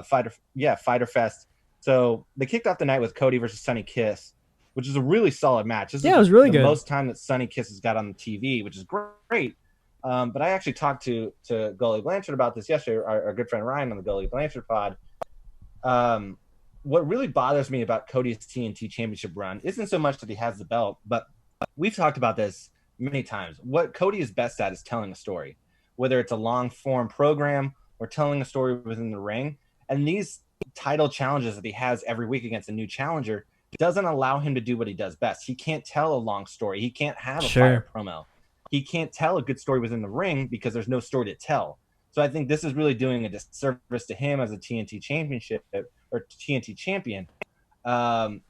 Fighter Fest. So they kicked off the night with Cody versus Sonny Kiss, which is a really solid match. It was really good. Most time that Sonny Kiss has got on the TV, which is great. But I actually talked to Gully Blanchard about this yesterday, our good friend Ryan on the Gully Blanchard pod. What really bothers me about Cody's TNT Championship run isn't so much that he has the belt, but we've talked about this many times. What Cody is best at is telling a story, whether it's a long-form program or telling a story within the ring. And these title challenges that he has every week against a new challenger doesn't allow him to do what he does best. He can't tell a long story. He can't have a fire promo. He can't tell a good story within the ring because there's no story to tell. So I think this is really doing a disservice to him as a TNT championship or TNT champion.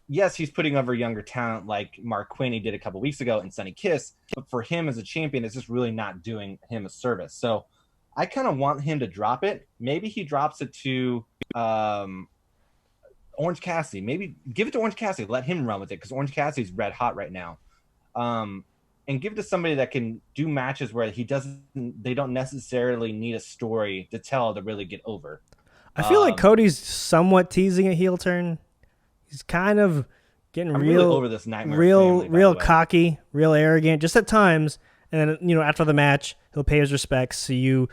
Yes, he's putting over younger talent like Mark Quinn he did a couple weeks ago and Sonny Kiss, but for him as a champion, it's just really not doing him a service. So I kind of want him to drop it. Maybe he drops it to Orange Cassidy. Maybe give it to Orange Cassidy. Let him run with it because Orange Cassidy's red hot right now. And give it to somebody that can do matches where they don't necessarily need a story to tell to really get over. I feel like Cody's somewhat teasing a heel turn. He's kind of getting I'm real really over this Nightmare family, by real the way. cocky, real arrogant, just at times. And then after the match, he'll pay his respects. So you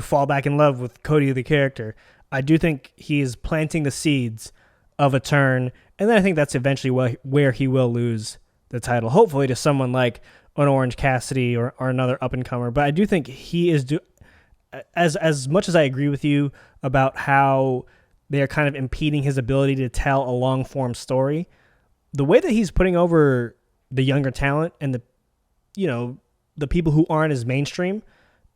fall back in love with Cody the character. I do think he is planting the seeds of a turn, and then I think that's eventually where he will lose the title, hopefully to someone like an Orange Cassidy or another up and comer. But I do think he is as much as I agree with you about how they are kind of impeding his ability to tell a long form story. The way that he's putting over the younger talent and the people who aren't as mainstream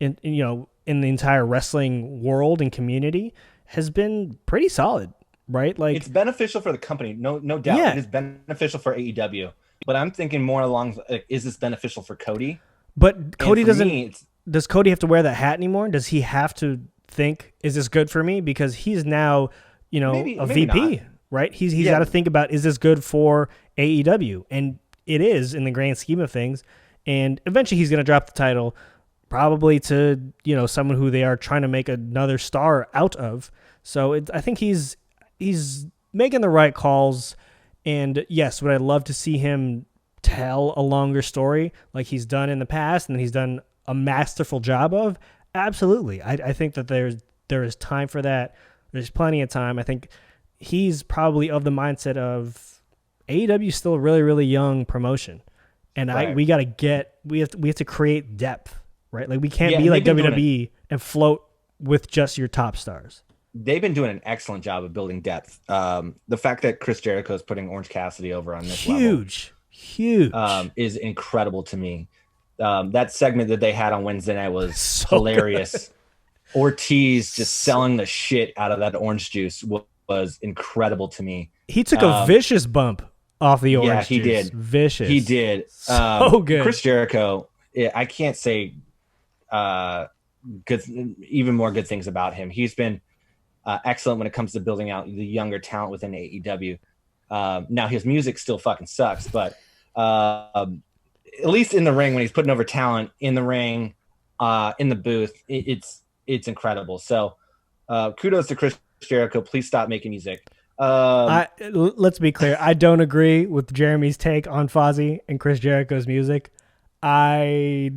in the entire wrestling world and community has been pretty solid, right? Like, it's beneficial for the company, no doubt. Yeah. It is beneficial for AEW, but I'm thinking more along like, is this beneficial for Cody? But Cody doesn't. Me, does Cody have to wear that hat anymore? Does he have to think, is this good for me? Because he's now, maybe VP, not. right? He's got to think about, is this good for AEW? And it is in the grand scheme of things. And eventually he's going to drop the title probably to, someone who they are trying to make another star out of. So I think he's making the right calls. And yes, would I love to see him tell a longer story like he's done in the past and he's done a masterful job of? Absolutely. I think that there is time for that. There's plenty of time. I think he's probably of the mindset of AEW is still a really, really young promotion. And right. we have to create depth, right? Like we can't be and like they've been WWE and float with just your top stars. They've been doing an excellent job of building depth. The fact that Chris Jericho is putting Orange Cassidy over on this level is incredible to me. That segment that they had on Wednesday night was so hilarious. Good. Ortiz just selling the shit out of that orange juice was incredible to me. He took a vicious bump off the orange juice. Yeah, he did. Vicious. He did. So good. Chris Jericho, I can't say even more good things about him. He's been excellent when it comes to building out the younger talent within AEW. Now his music still fucking sucks, but at least in the ring, when he's putting over talent in the ring, in the booth, it's incredible. So kudos to Chris Jericho. Please stop making music. Let's be clear. I don't agree with Jeremy's take on Fozzy and Chris Jericho's music. I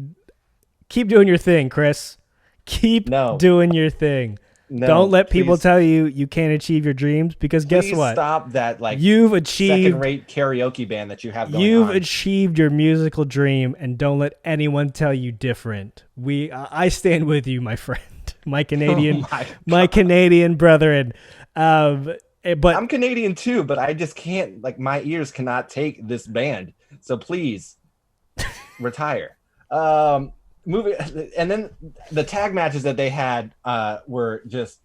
keep doing your thing, Chris. Keep doing your thing. No, don't let people tell you can't achieve your dreams, because guess what? Stop that. Like, you've achieved second-rate karaoke band that you have going You've on. achieved your musical dream, and don't let anyone tell you different. I stand with you, my friend, my Canadian, my Canadian brethren. But I'm Canadian too, but I just can't. Like, my ears cannot take this band. So please retire. Moving, and then the tag matches that they had were just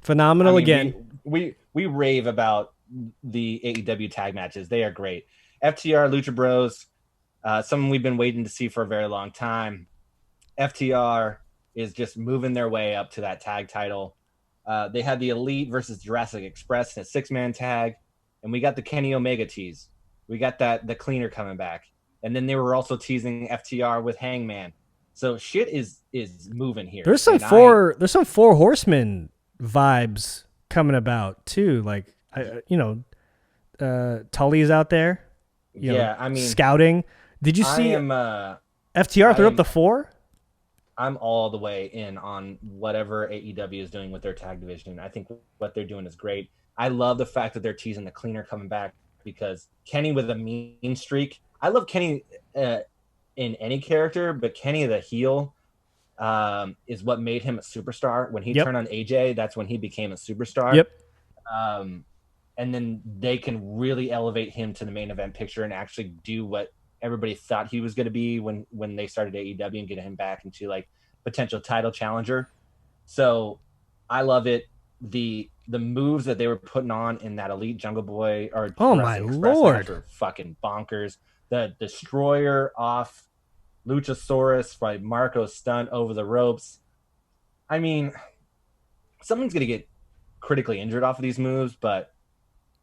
phenomenal. Again, we rave about the AEW tag matches. They are great. FTR, Lucha Bros, someone we've been waiting to see for a very long time. FTR is just moving their way up to that tag title. They had the Elite versus Jurassic Express in a 6-man tag, and we got the Kenny Omega tease. We got the Cleaner coming back, and then they were also teasing FTR with Hangman. So shit is moving here. There's some four horsemen vibes coming about too. Like Tully's out there. I mean, scouting. Did you see FTR threw up the 4? I'm all the way in on whatever AEW is doing with their tag division. I think what they're doing is great. I love the fact that they're teasing the Cleaner coming back, because Kenny with a mean streak. I love Kenny in any character, but Kenny the heel is what made him a superstar. When he turned on AJ, that's when he became a superstar. Yep. And then they can really elevate him to the main event picture and actually do what everybody thought he was going to be when they started AEW, and get him back into like potential title challenger. So I love it. The moves that they were putting on in that Elite Jungle Boy or my Lord, were fucking bonkers. The Destroyer off Luchasaurus by Marco stunt over the ropes. I mean, someone's going to get critically injured off of these moves, but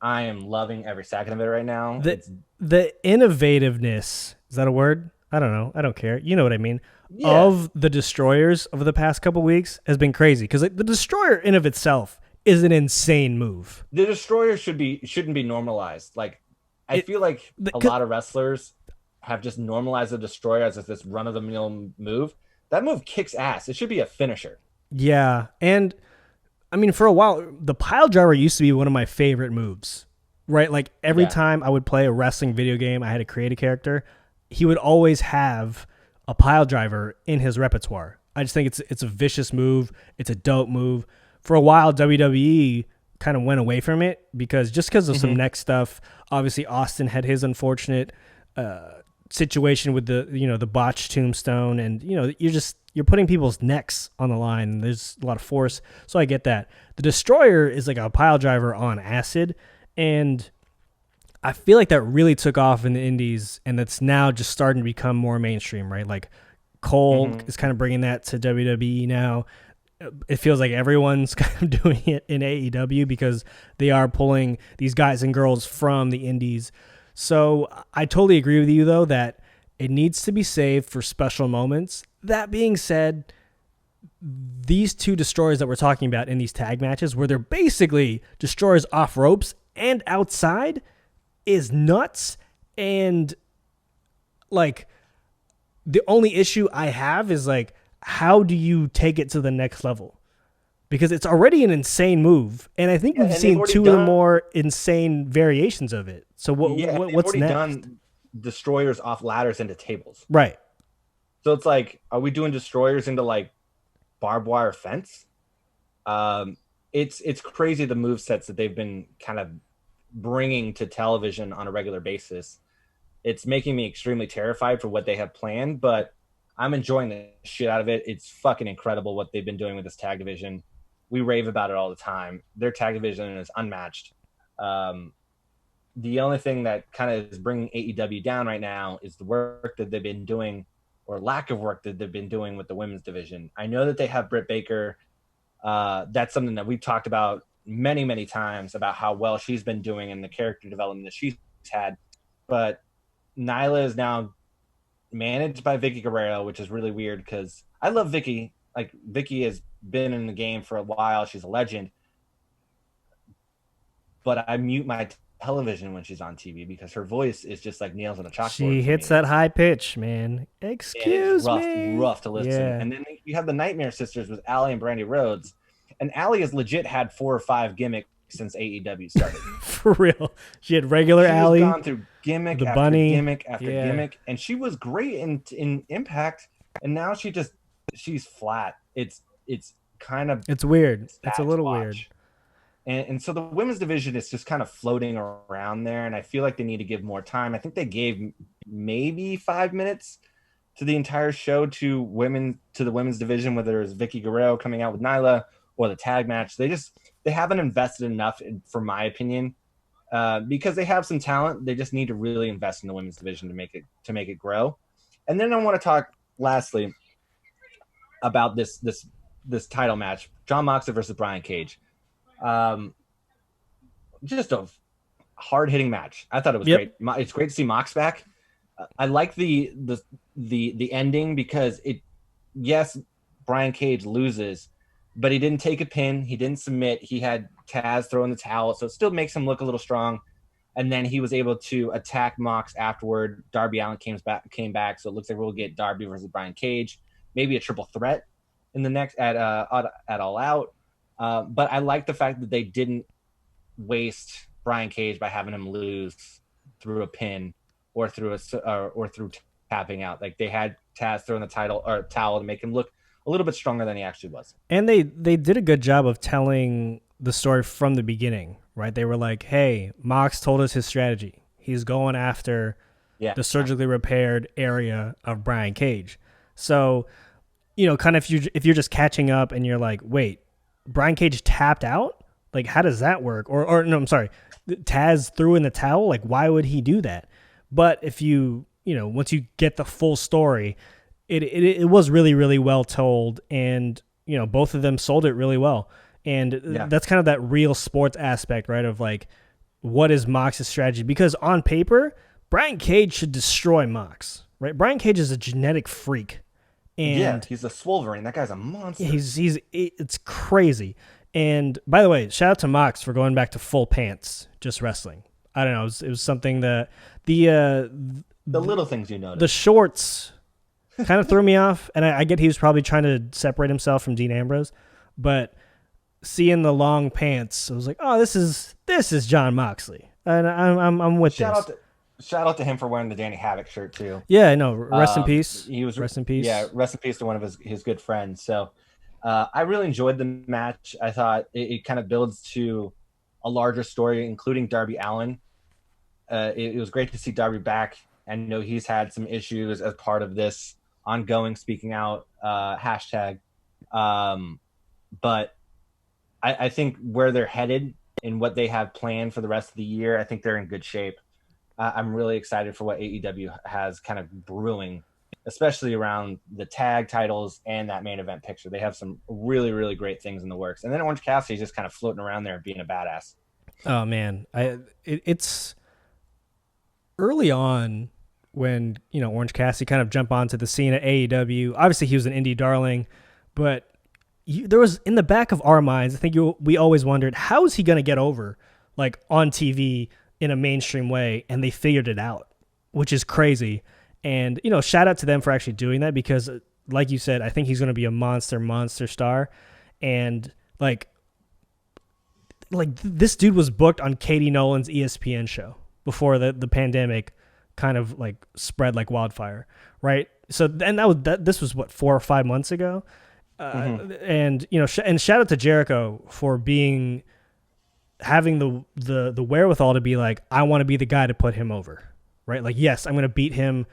I am loving every second of it right now. The innovativeness, is that a word? I don't know. I don't care. You know what I mean? Yeah. Of the Destroyers over the past couple weeks has been crazy, because the Destroyer in of itself is an insane move. The Destroyer shouldn't be normalized. Like, I feel like a lot of wrestlers have just normalized the destroyer as if this run-of-the-mill move. That move kicks ass. It should be a finisher. Yeah, and I mean, for a while, the pile driver used to be one of my favorite moves, right? Like every time I would play a wrestling video game, I had to create a character. He would always have a pile driver in his repertoire. I just think it's a vicious move. It's a dope move. For a while, WWE kind of went away from it because of some neck stuff. Obviously, Austin had his unfortunate situation with the botched tombstone, and you're putting people's necks on the line. And there's a lot of force, so I get that. The destroyer is like a pile driver on acid, and I feel like that really took off in the indies, and that's now just starting to become more mainstream, right? Like Cole is kind of bringing that to WWE now. It feels like everyone's kind of doing it in AEW because they are pulling these guys and girls from the indies. So I totally agree with you, though, that it needs to be saved for special moments. That being said, these two destroyers that we're talking about in these tag matches, where they're basically destroyers off ropes and outside, is nuts. And like, the only issue I have is like, how do you take it to the next level? Because it's already an insane move, and I think we've seen two of the more insane variations of it. So what's next? Done destroyers off ladders into tables, right? So it's like, are we doing destroyers into like barbed wire fence? It's crazy the move sets that they've been kind of bringing to television on a regular basis. It's making me extremely terrified for what they have planned, but I'm enjoying the shit out of it. It's fucking incredible what they've been doing with this tag division. We rave about it all the time. Their tag division is unmatched. The only thing that kind of is bringing AEW down right now is the work that they've been doing, or lack of work that they've been doing with the women's division. I know that they have Britt Baker. That's something that we've talked about many, many times about how well she's been doing and the character development that she's had. But Nyla is now managed by Vicky Guerrero, which is really weird because I love Vicky. Like, Vicky has been in the game for a while. She's a legend. But I mute my television when she's on TV because her voice is just like nails on a chalkboard. She hits that high pitch, man. Excuse me. Rough to listen. Yeah. And then you have the Nightmare Sisters with Allie and Brandy Rhodes. And Allie has legit had 4 or 5 gimmicks since AEW started. For real. She had regular Allie. She's gone through gimmick after bunny. Gimmick after gimmick. And she was great in Impact. And now she's flat. It's kind of... It's weird. It's a little weird. And so the women's division is just kind of floating around there. And I feel like they need to give more time. I think they gave maybe 5 minutes to the entire show to the women's division, whether it was Vicky Guerrero coming out with Nyla or the tag match. They haven't invested enough, for my opinion, because they have some talent. They just need to really invest in the women's division to make it grow. And then I want to talk lastly about this title match, Jon Moxley versus Brian Cage. Just a hard-hitting match. I thought it was great. It's great to see Mox back. I like the ending because Brian Cage loses, but he didn't take a pin. He didn't submit. He had Taz throw in the towel, so it still makes him look a little strong. And then he was able to attack Mox afterward. Darby Allin came back, so it looks like we'll get Darby versus Brian Cage, maybe a triple threat in the next at All Out. But I like the fact that they didn't waste Brian Cage by having him lose through a pin or through tapping out. Like, they had Taz throwing the towel to make him look a little bit stronger than he actually was. And they did a good job of telling the story from the beginning, right? They were like, hey, Mox told us his strategy. He's going after the surgically repaired area of Brian Cage. So, kind of if you're just catching up and you're like, wait, Brian Cage tapped out? Like, how does that work? Or no, I'm sorry. Taz threw in the towel? Like, why would he do that? But if once you get the full story, it was really, really well told, and both of them sold it really well. And that's kind of that real sports aspect, right? Of like, what is Mox's strategy? Because on paper, Brian Cage should destroy Mox, right? Brian Cage is a genetic freak. And he's a Swolverine. That guy's a monster. It's crazy. And by the way, shout out to Mox for going back to full pants, just wrestling. I don't know. It was something that the little things you the notice. shorts kind of threw me off, and I get he was probably trying to separate himself from Dean Ambrose, but seeing the long pants, I was like, oh, this is Jon Moxley, and I'm with this. Shout out to him for wearing the Danny Havoc shirt too. Yeah, no, rest in peace. Rest in peace. Yeah, rest in peace to one of his good friends. So I really enjoyed the match. I thought it kind of builds to a larger story, including Darby Allin. It was great to see Darby back. I know he's had some issues as part of this ongoing speaking out hashtag. But I think where they're headed and what they have planned for the rest of the year, I think they're in good shape. I'm really excited for what AEW has kind of brewing, especially around the tag titles and that main event picture. They have some really, really great things in the works. And then Orange Cassidy's just kind of floating around there being a badass. Oh, man. It's early on when, Orange Cassidy kind of jumped onto the scene at AEW. Obviously, he was an indie darling, but there was, in the back of our minds, I think we always wondered, how is he going to get over, like, on TV in a mainstream way? And they figured it out, which is crazy. And, shout out to them for actually doing that, because like you said, I think he's going to be a monster star. And like this dude was booked on Katie Nolan's ESPN show before the pandemic kind of like spread like wildfire. Right. So, and this was what, 4 or 5 months ago. And, and shout out to Jericho for having the wherewithal to be like, I want to be the guy to put him over, right? Like, yes, I'm going to beat him,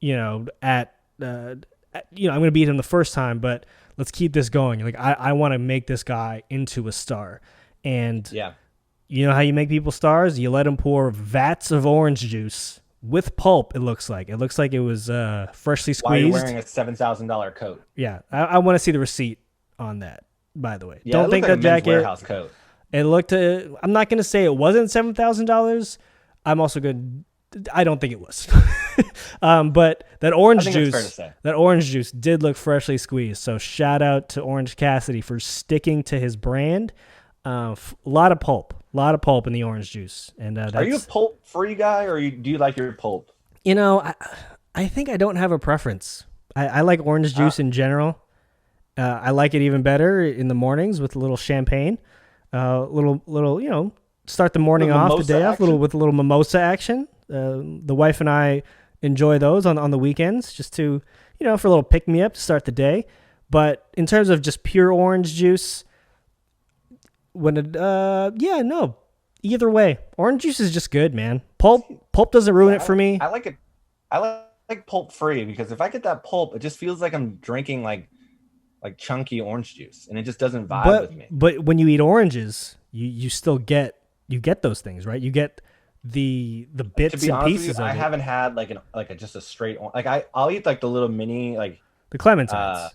I'm going to beat him the first time, but let's keep this going. Like, I want to make this guy into a star. And yeah, you know how you make people stars? You let them pour vats of orange juice with pulp. It looks like it was freshly squeezed. While you're wearing a $7,000 coat. Yeah. I want to see the receipt on that, by the way. Yeah, don't think like that jacket warehouse coat. It looked. I'm not going to say it wasn't $7,000. I'm also good. I don't think it was. But that orange juice did look freshly squeezed. So shout out to Orange Cassidy for sticking to his brand. A lot of pulp in the orange juice. And are you a pulp free guy, or do you like your pulp? I think I don't have a preference. I like orange juice in general. I like it even better in the mornings with a little champagne. Little, start the morning off, the day off, with a little mimosa action. The wife and I enjoy those on the weekends, just to, for a little pick me up to start the day. But in terms of just pure orange juice, either way, orange juice is just good, man. Pulp doesn't ruin it for me. I like it. I like pulp free, because if I get that pulp, it just feels like I'm drinking like chunky orange juice, and it just doesn't vibe with me. But when you eat oranges, you still get those things, right? You get the bits and pieces of it. I haven't had just a straight I'll eat like the little mini the clementines.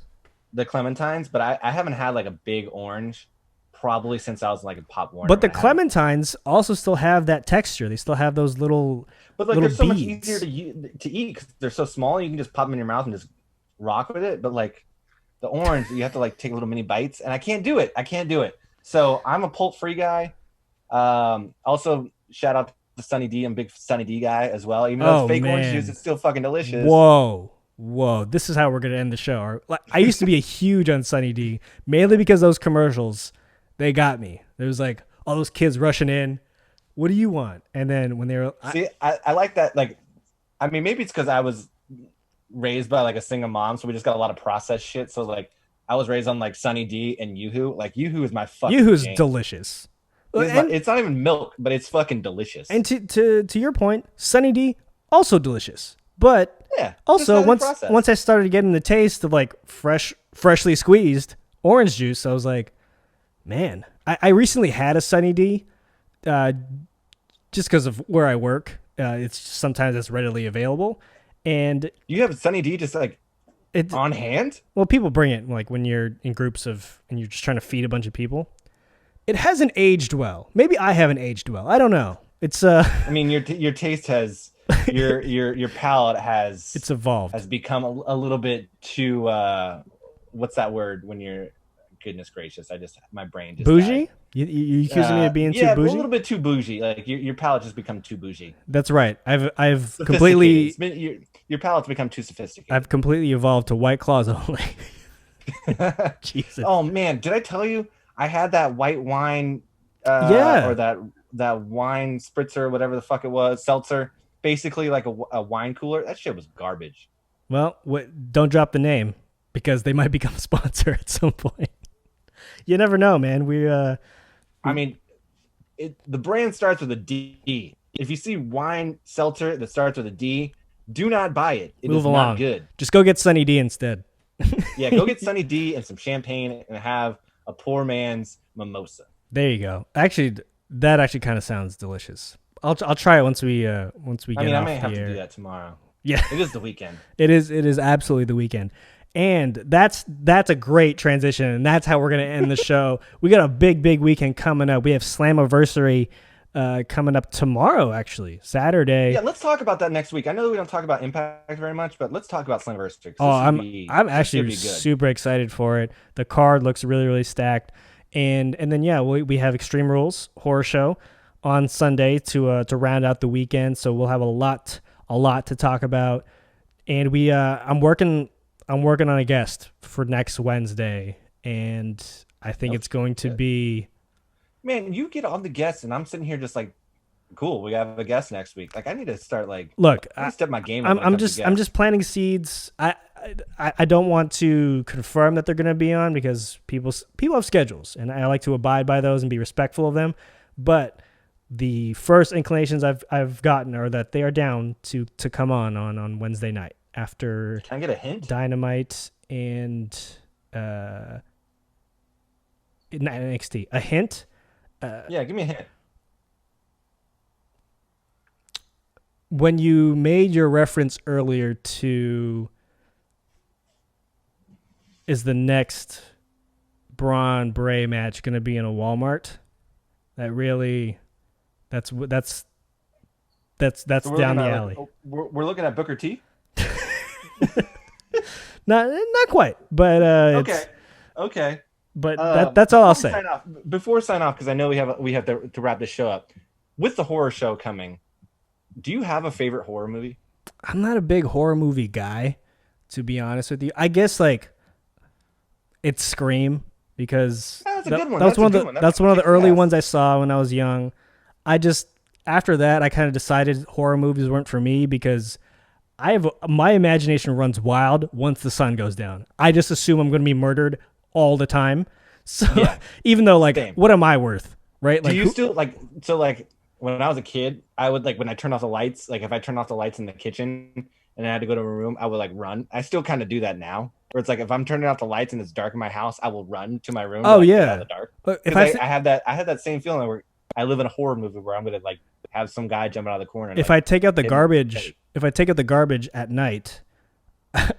But I haven't had like a big orange probably since I was like a Pop Warner. But the clementines also still have that texture. They still have those little they're so much easier to eat because they're so small. You can just pop them in your mouth and just rock with it. But like the orange, you have to take little mini bites, and I can't do it. So I'm a pulp free guy. Also, shout out to Sunny D. I'm a big Sunny D guy as well. Even though it's fake orange juice, it's still fucking delicious. Whoa. This is how we're going to end the show. I used to be a huge on Sunny D, mainly because those commercials, they got me. There was like all those kids rushing in. What do you want? And then when they were... I like that. Maybe it's because I was raised by a single mom, so we just got a lot of processed shit. So I was raised on Sunny D and Yoo-Hoo. Yoo-Hoo is my fucking Yoo-Hoo's game. Delicious. It's not even milk, but it's fucking delicious. And to your point, Sunny D, also delicious. But also once I started getting the taste of freshly squeezed orange juice, I was like, man, I recently had a Sunny D, just because of where I work. Sometimes it's readily available. And you have Sunny D just on hand? Well, people bring it when you're in groups and you're just trying to feed a bunch of people. It hasn't aged well. Maybe I haven't aged well. I don't know. It's your taste has your palate has it's evolved. Has become a little bit too what's that word when you're goodness gracious, my brain just Bougie? died. You accusing me of being too a bougie? little bit too bougie. Like your palate just become too bougie. That's right. I've completely your palate's become too sophisticated. I've completely evolved to White Claws only. Jesus. Oh man, did I tell you I had that white wine? Or that wine spritzer, whatever the fuck it was, seltzer, basically like a wine cooler. That shit was garbage. Well, don't drop the name because they might become a sponsor at some point. You never know, man. I mean, the brand starts with a D. If you see wine seltzer that starts with a D, do not buy it. It is not good. Just go get Sunny D instead. Yeah, go get Sunny D and some champagne and have a poor man's mimosa. There you go. Actually, that actually kind of sounds delicious. I'll try it once we get off the air. I may have to do that tomorrow. Yeah, it is the weekend. It is absolutely the weekend, and that's a great transition, and that's how we're gonna end the show. We got a big weekend coming up. We have Slammiversary coming up tomorrow, actually Saturday. Yeah, let's talk about that next week. I know that we don't talk about Impact very much, but let's talk about Slammiversary. Oh, I'm actually super excited for it. The card looks really stacked. And then we have Extreme Rules Horror Show on Sunday to round out the weekend, so we'll have a lot to talk about. And I'm working on a guest for next Wednesday, and I think it's going to be. Man, you get all the guests, and I'm sitting here just like, cool. We have a guest next week. Like, I need to start step my game up. I'm just planting seeds. I don't want to confirm that they're going to be on because people have schedules, and I like to abide by those and be respectful of them. But the first inclinations I've gotten are that they are down to come on Wednesday night after. Can I get a hint? Dynamite and NXT. A hint? Yeah, give me a hint. When you made your reference earlier to is the next Braun Bray match going to be in a Walmart? That's So down the alley. We're looking at Booker T? Not quite, but okay. But that's all I'll say. Before we sign off, because I know we have to wrap this show up. With the horror show coming, do you have a favorite horror movie? I'm not a big horror movie guy, to be honest with you. I guess it's Scream because that's a good one. That's one of the early ones I saw when I was young. After that I kind of decided horror movies weren't for me because my imagination runs wild once the sun goes down. I just assume I'm going to be murdered all the time. So even though what am I worth, right? Do you still when I was a kid, I would when I turned off the lights, if I turned off the lights in the kitchen and I had to go to a room, I would run. I still kind of do that now. Where it's if I'm turning off the lights and it's dark in my house, I will run to my room. Oh get out of the dark. If I had that same feeling where I live in a horror movie where I'm gonna have some guy jumping out of the corner. And, if I take out the garbage at night,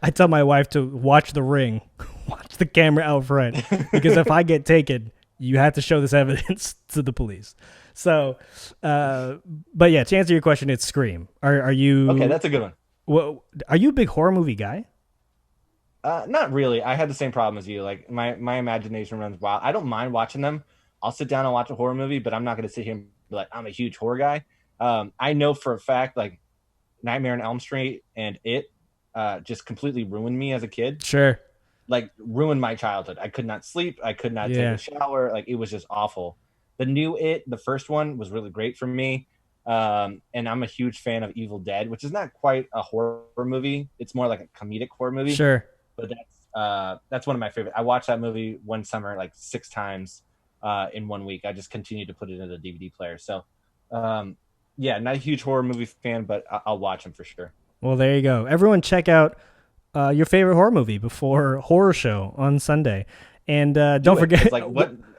I tell my wife to watch The Ring, watch the camera out front, because if I get taken, you have to show this evidence to the police. So, but yeah, to answer your question, it's Scream. Are you okay? That's a good one. Well, are you a big horror movie guy? Not really. I had the same problem as you. My imagination runs wild. I don't mind watching them. I'll sit down and watch a horror movie, but I'm not going to sit here and be like, I'm a huge horror guy. I know for a fact, Nightmare on Elm Street and It just completely ruined me as a kid. Sure. Ruined my childhood. I could not sleep. I could not take a shower. It was just awful. The new It, the first one, was really great for me. And I'm a huge fan of Evil Dead, which is not quite a horror movie. It's more like a comedic horror movie. Sure. But that's one of my favorite. I watched that movie one summer 6 times in 1 week. I just continued to put it in the DVD player. So, not a huge horror movie fan, but I'll watch them for sure. Well, there you go. Everyone check out your favorite horror movie before Horror Show on Sunday. And don't forget...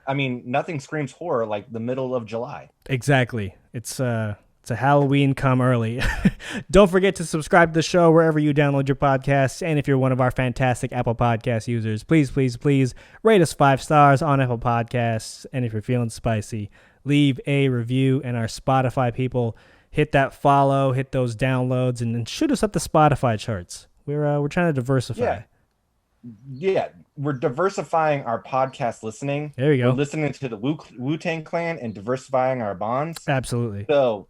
nothing screams horror like the middle of July. Exactly. It's a Halloween come early. Don't forget to subscribe to the show wherever you download your podcasts. And if you're one of our fantastic Apple Podcast users, please rate us 5 stars on Apple Podcasts. And if you're feeling spicy, leave a review. And our Spotify people, hit that follow, hit those downloads, and then shoot us up the Spotify charts. We're trying to diversify. Yeah, we're diversifying our podcast listening. There you go. We're listening to the Wu-Tang Clan and diversifying our bonds. Absolutely. So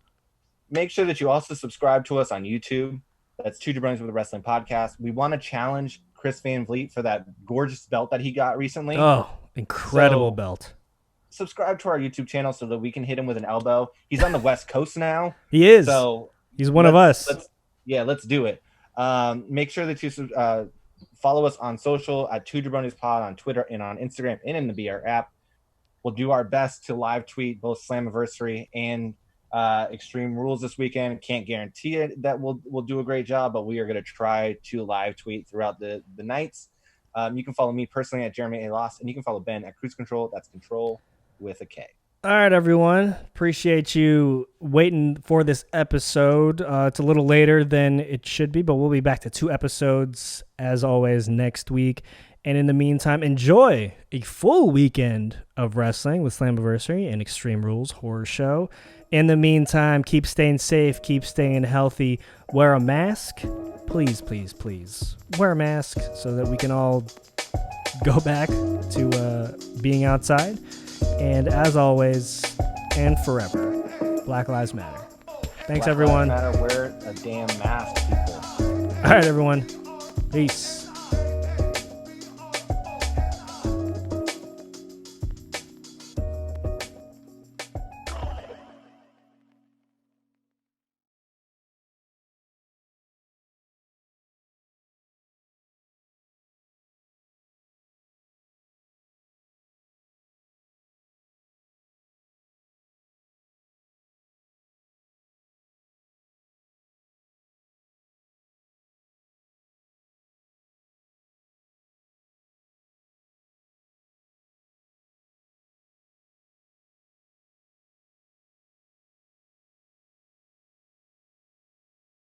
make sure that you also subscribe to us on YouTube. That's Two Jabronis with a Wrestling Podcast. We want to challenge Chris Van Vliet for that gorgeous belt that he got recently. Oh, incredible So, belt. Subscribe to our YouTube channel so that we can hit him with an elbow. He's on the West Coast now. He is. So he's one of us. Let's do it. Make sure that you follow us on social at Two Jabronis Pod on Twitter and on Instagram and in the BR app. We'll do our best to live tweet both Slammiversary and Extreme Rules this weekend. Can't guarantee it that we'll do a great job, but we are going to try to live tweet throughout the nights. You can follow me personally at Jeremy A. Loss, and you can follow Ben at Cruise Control. That's Control with a K. All right, everyone. Appreciate you waiting for this episode. It's a little later than it should be, but we'll be back to 2 episodes, as always, next week. And in the meantime, enjoy a full weekend of wrestling with Slammiversary and Extreme Rules Horror Show. In the meantime, keep staying safe, keep staying healthy. Wear a mask. Please, please, please. Wear a mask so that we can all go back to being outside. And as always, and forever, Black Lives Matter. Thanks, everyone. Black Lives Matter. Wear a damn mask, people. All right, everyone. Peace.